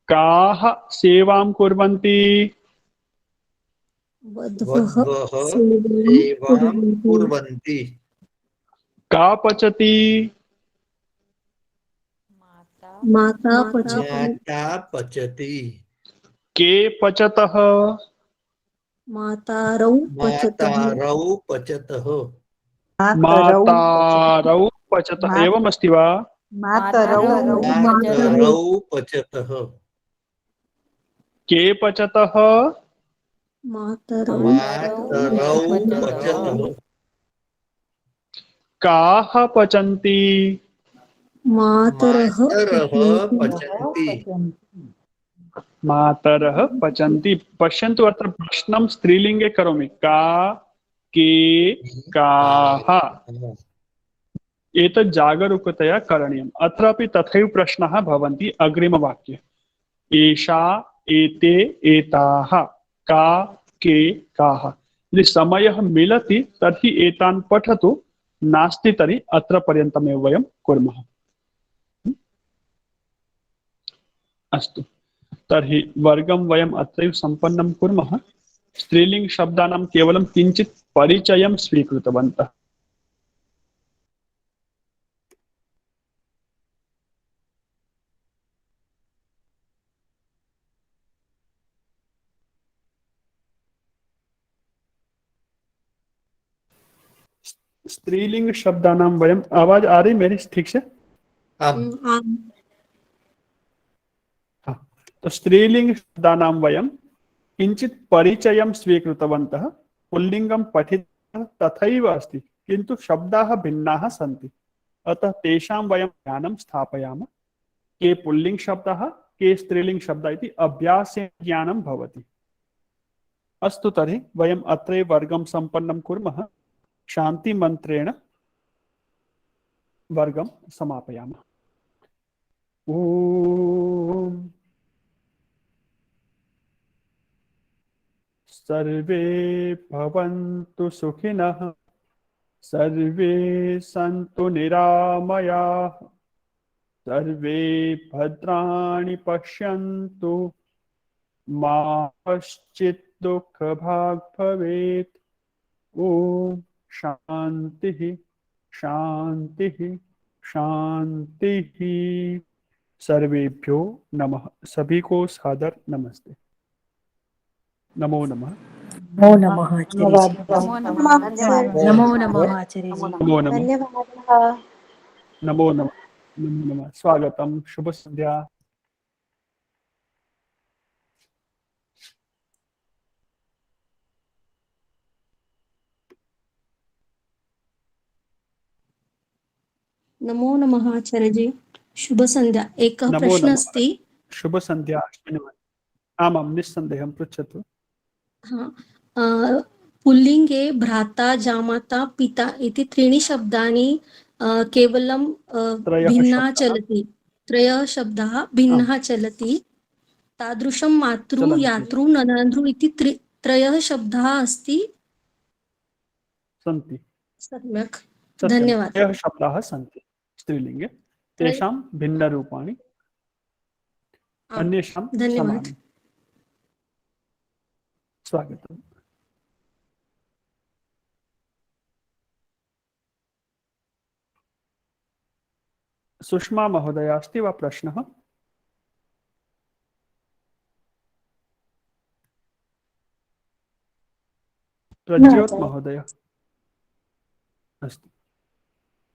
काः सेवां कुर्वन्ति वध्वः वध्वः सेवां कुर्वन्ति। का पचति माता पचति माता पचति। के पचतः मातारौ पचतः मातारौ पचतः। मातारौ पचतः एवम् अस्ति वा मातरौ पचतः। के पचतः मातरौ मातरौ पचतः। काः पचन्ति मातरः पचन्ति। मातरः पचन्ति पश्यन्तु अत्र प्रश्नं स्त्रीलिङ्गे करोमि का के काः एतत् जागरूकतया करणीयम् अत्रापि तथैव प्रश्नाः भवन्ति अग्रिमवाक्ये एषा एते एताः का के काः यदि समयः मिलति तर्हि एतान् पठतु नास्ति तर्हि अत्र पर्यन्तमेव वयं कुर्मः अस्तु तर्हि वर्गं वयम् अत्रैव सम्पन्नं कुर्मः स्त्रीलिङ्ग शब्दानां केवलं किञ्चित् परिचयं स्वीकृतवन्तः स्त्रीलिंग शब्दानां वयम आवाज आ रही मेरी ठीक से हाँ तो स्त्रीलिंग शब्दानां वयम किंचित परिचयं स्वीकृतवन्तः पुल्लिंगं पठितः तथैव अस्ति किन्तु शब्दाः भिन्नाः सन्ति अतः तेषां वयं ज्ञानं स्थापयामः के पुल्लिंग शब्दाः के स्त्रीलिंग शब्दाः इति अभ्यासेन ज्ञानं भवति अस्तु तर्हि वयम् अत्रैव वर्गं सम्पन्नं कुर्मः शांति मंत्रेण वर्गं समापयामः ओम सर्वे भवन्तु सुखिनः सर्वे सन्तु निरामयाः सर्वे भद्राणि पश्यन्तु मा कश्चित् दुःखभाग् भवेत् ओम शांति शांति शांति सर्वेभ्यो नमः सभी को सादर नमस्ते नमो नमः नमो नमः आचार्य नमो नमः आचार्य नमो नमः धन्यवादः नमो नमः नमो नमः स्वागतम शुभ संध्या नमो नमः आचार्य जी शुभ संध्या एकः नमो प्रश्नः नमः अस्ति शुभ संध्या आमां निस्सन्देहं पृच्छतु हाँ पुल्लिङ्गे भ्राता जामाता पिता इति त्रीणि शब्दानि केवलं त्रयः भिन्नः शब्दाः चलति त्रयः शब्दाः भिन्नः चलति तादृशं मातृ चलन्ति यातृ ननातृ इति त्रयः शब्दाः अस्ति सन्ति सम्यक् सत्यं धन्यवादः त्रयः शब्दाः सन्ति स्त्रीलिङ्गे तेषां भिन्नरूपाणि अन्येषां धन्यवादः समानि स्वागतम् सुषमा महोदया अस्ति वा प्रश्नः प्रज्योत् महोदय अस्ति।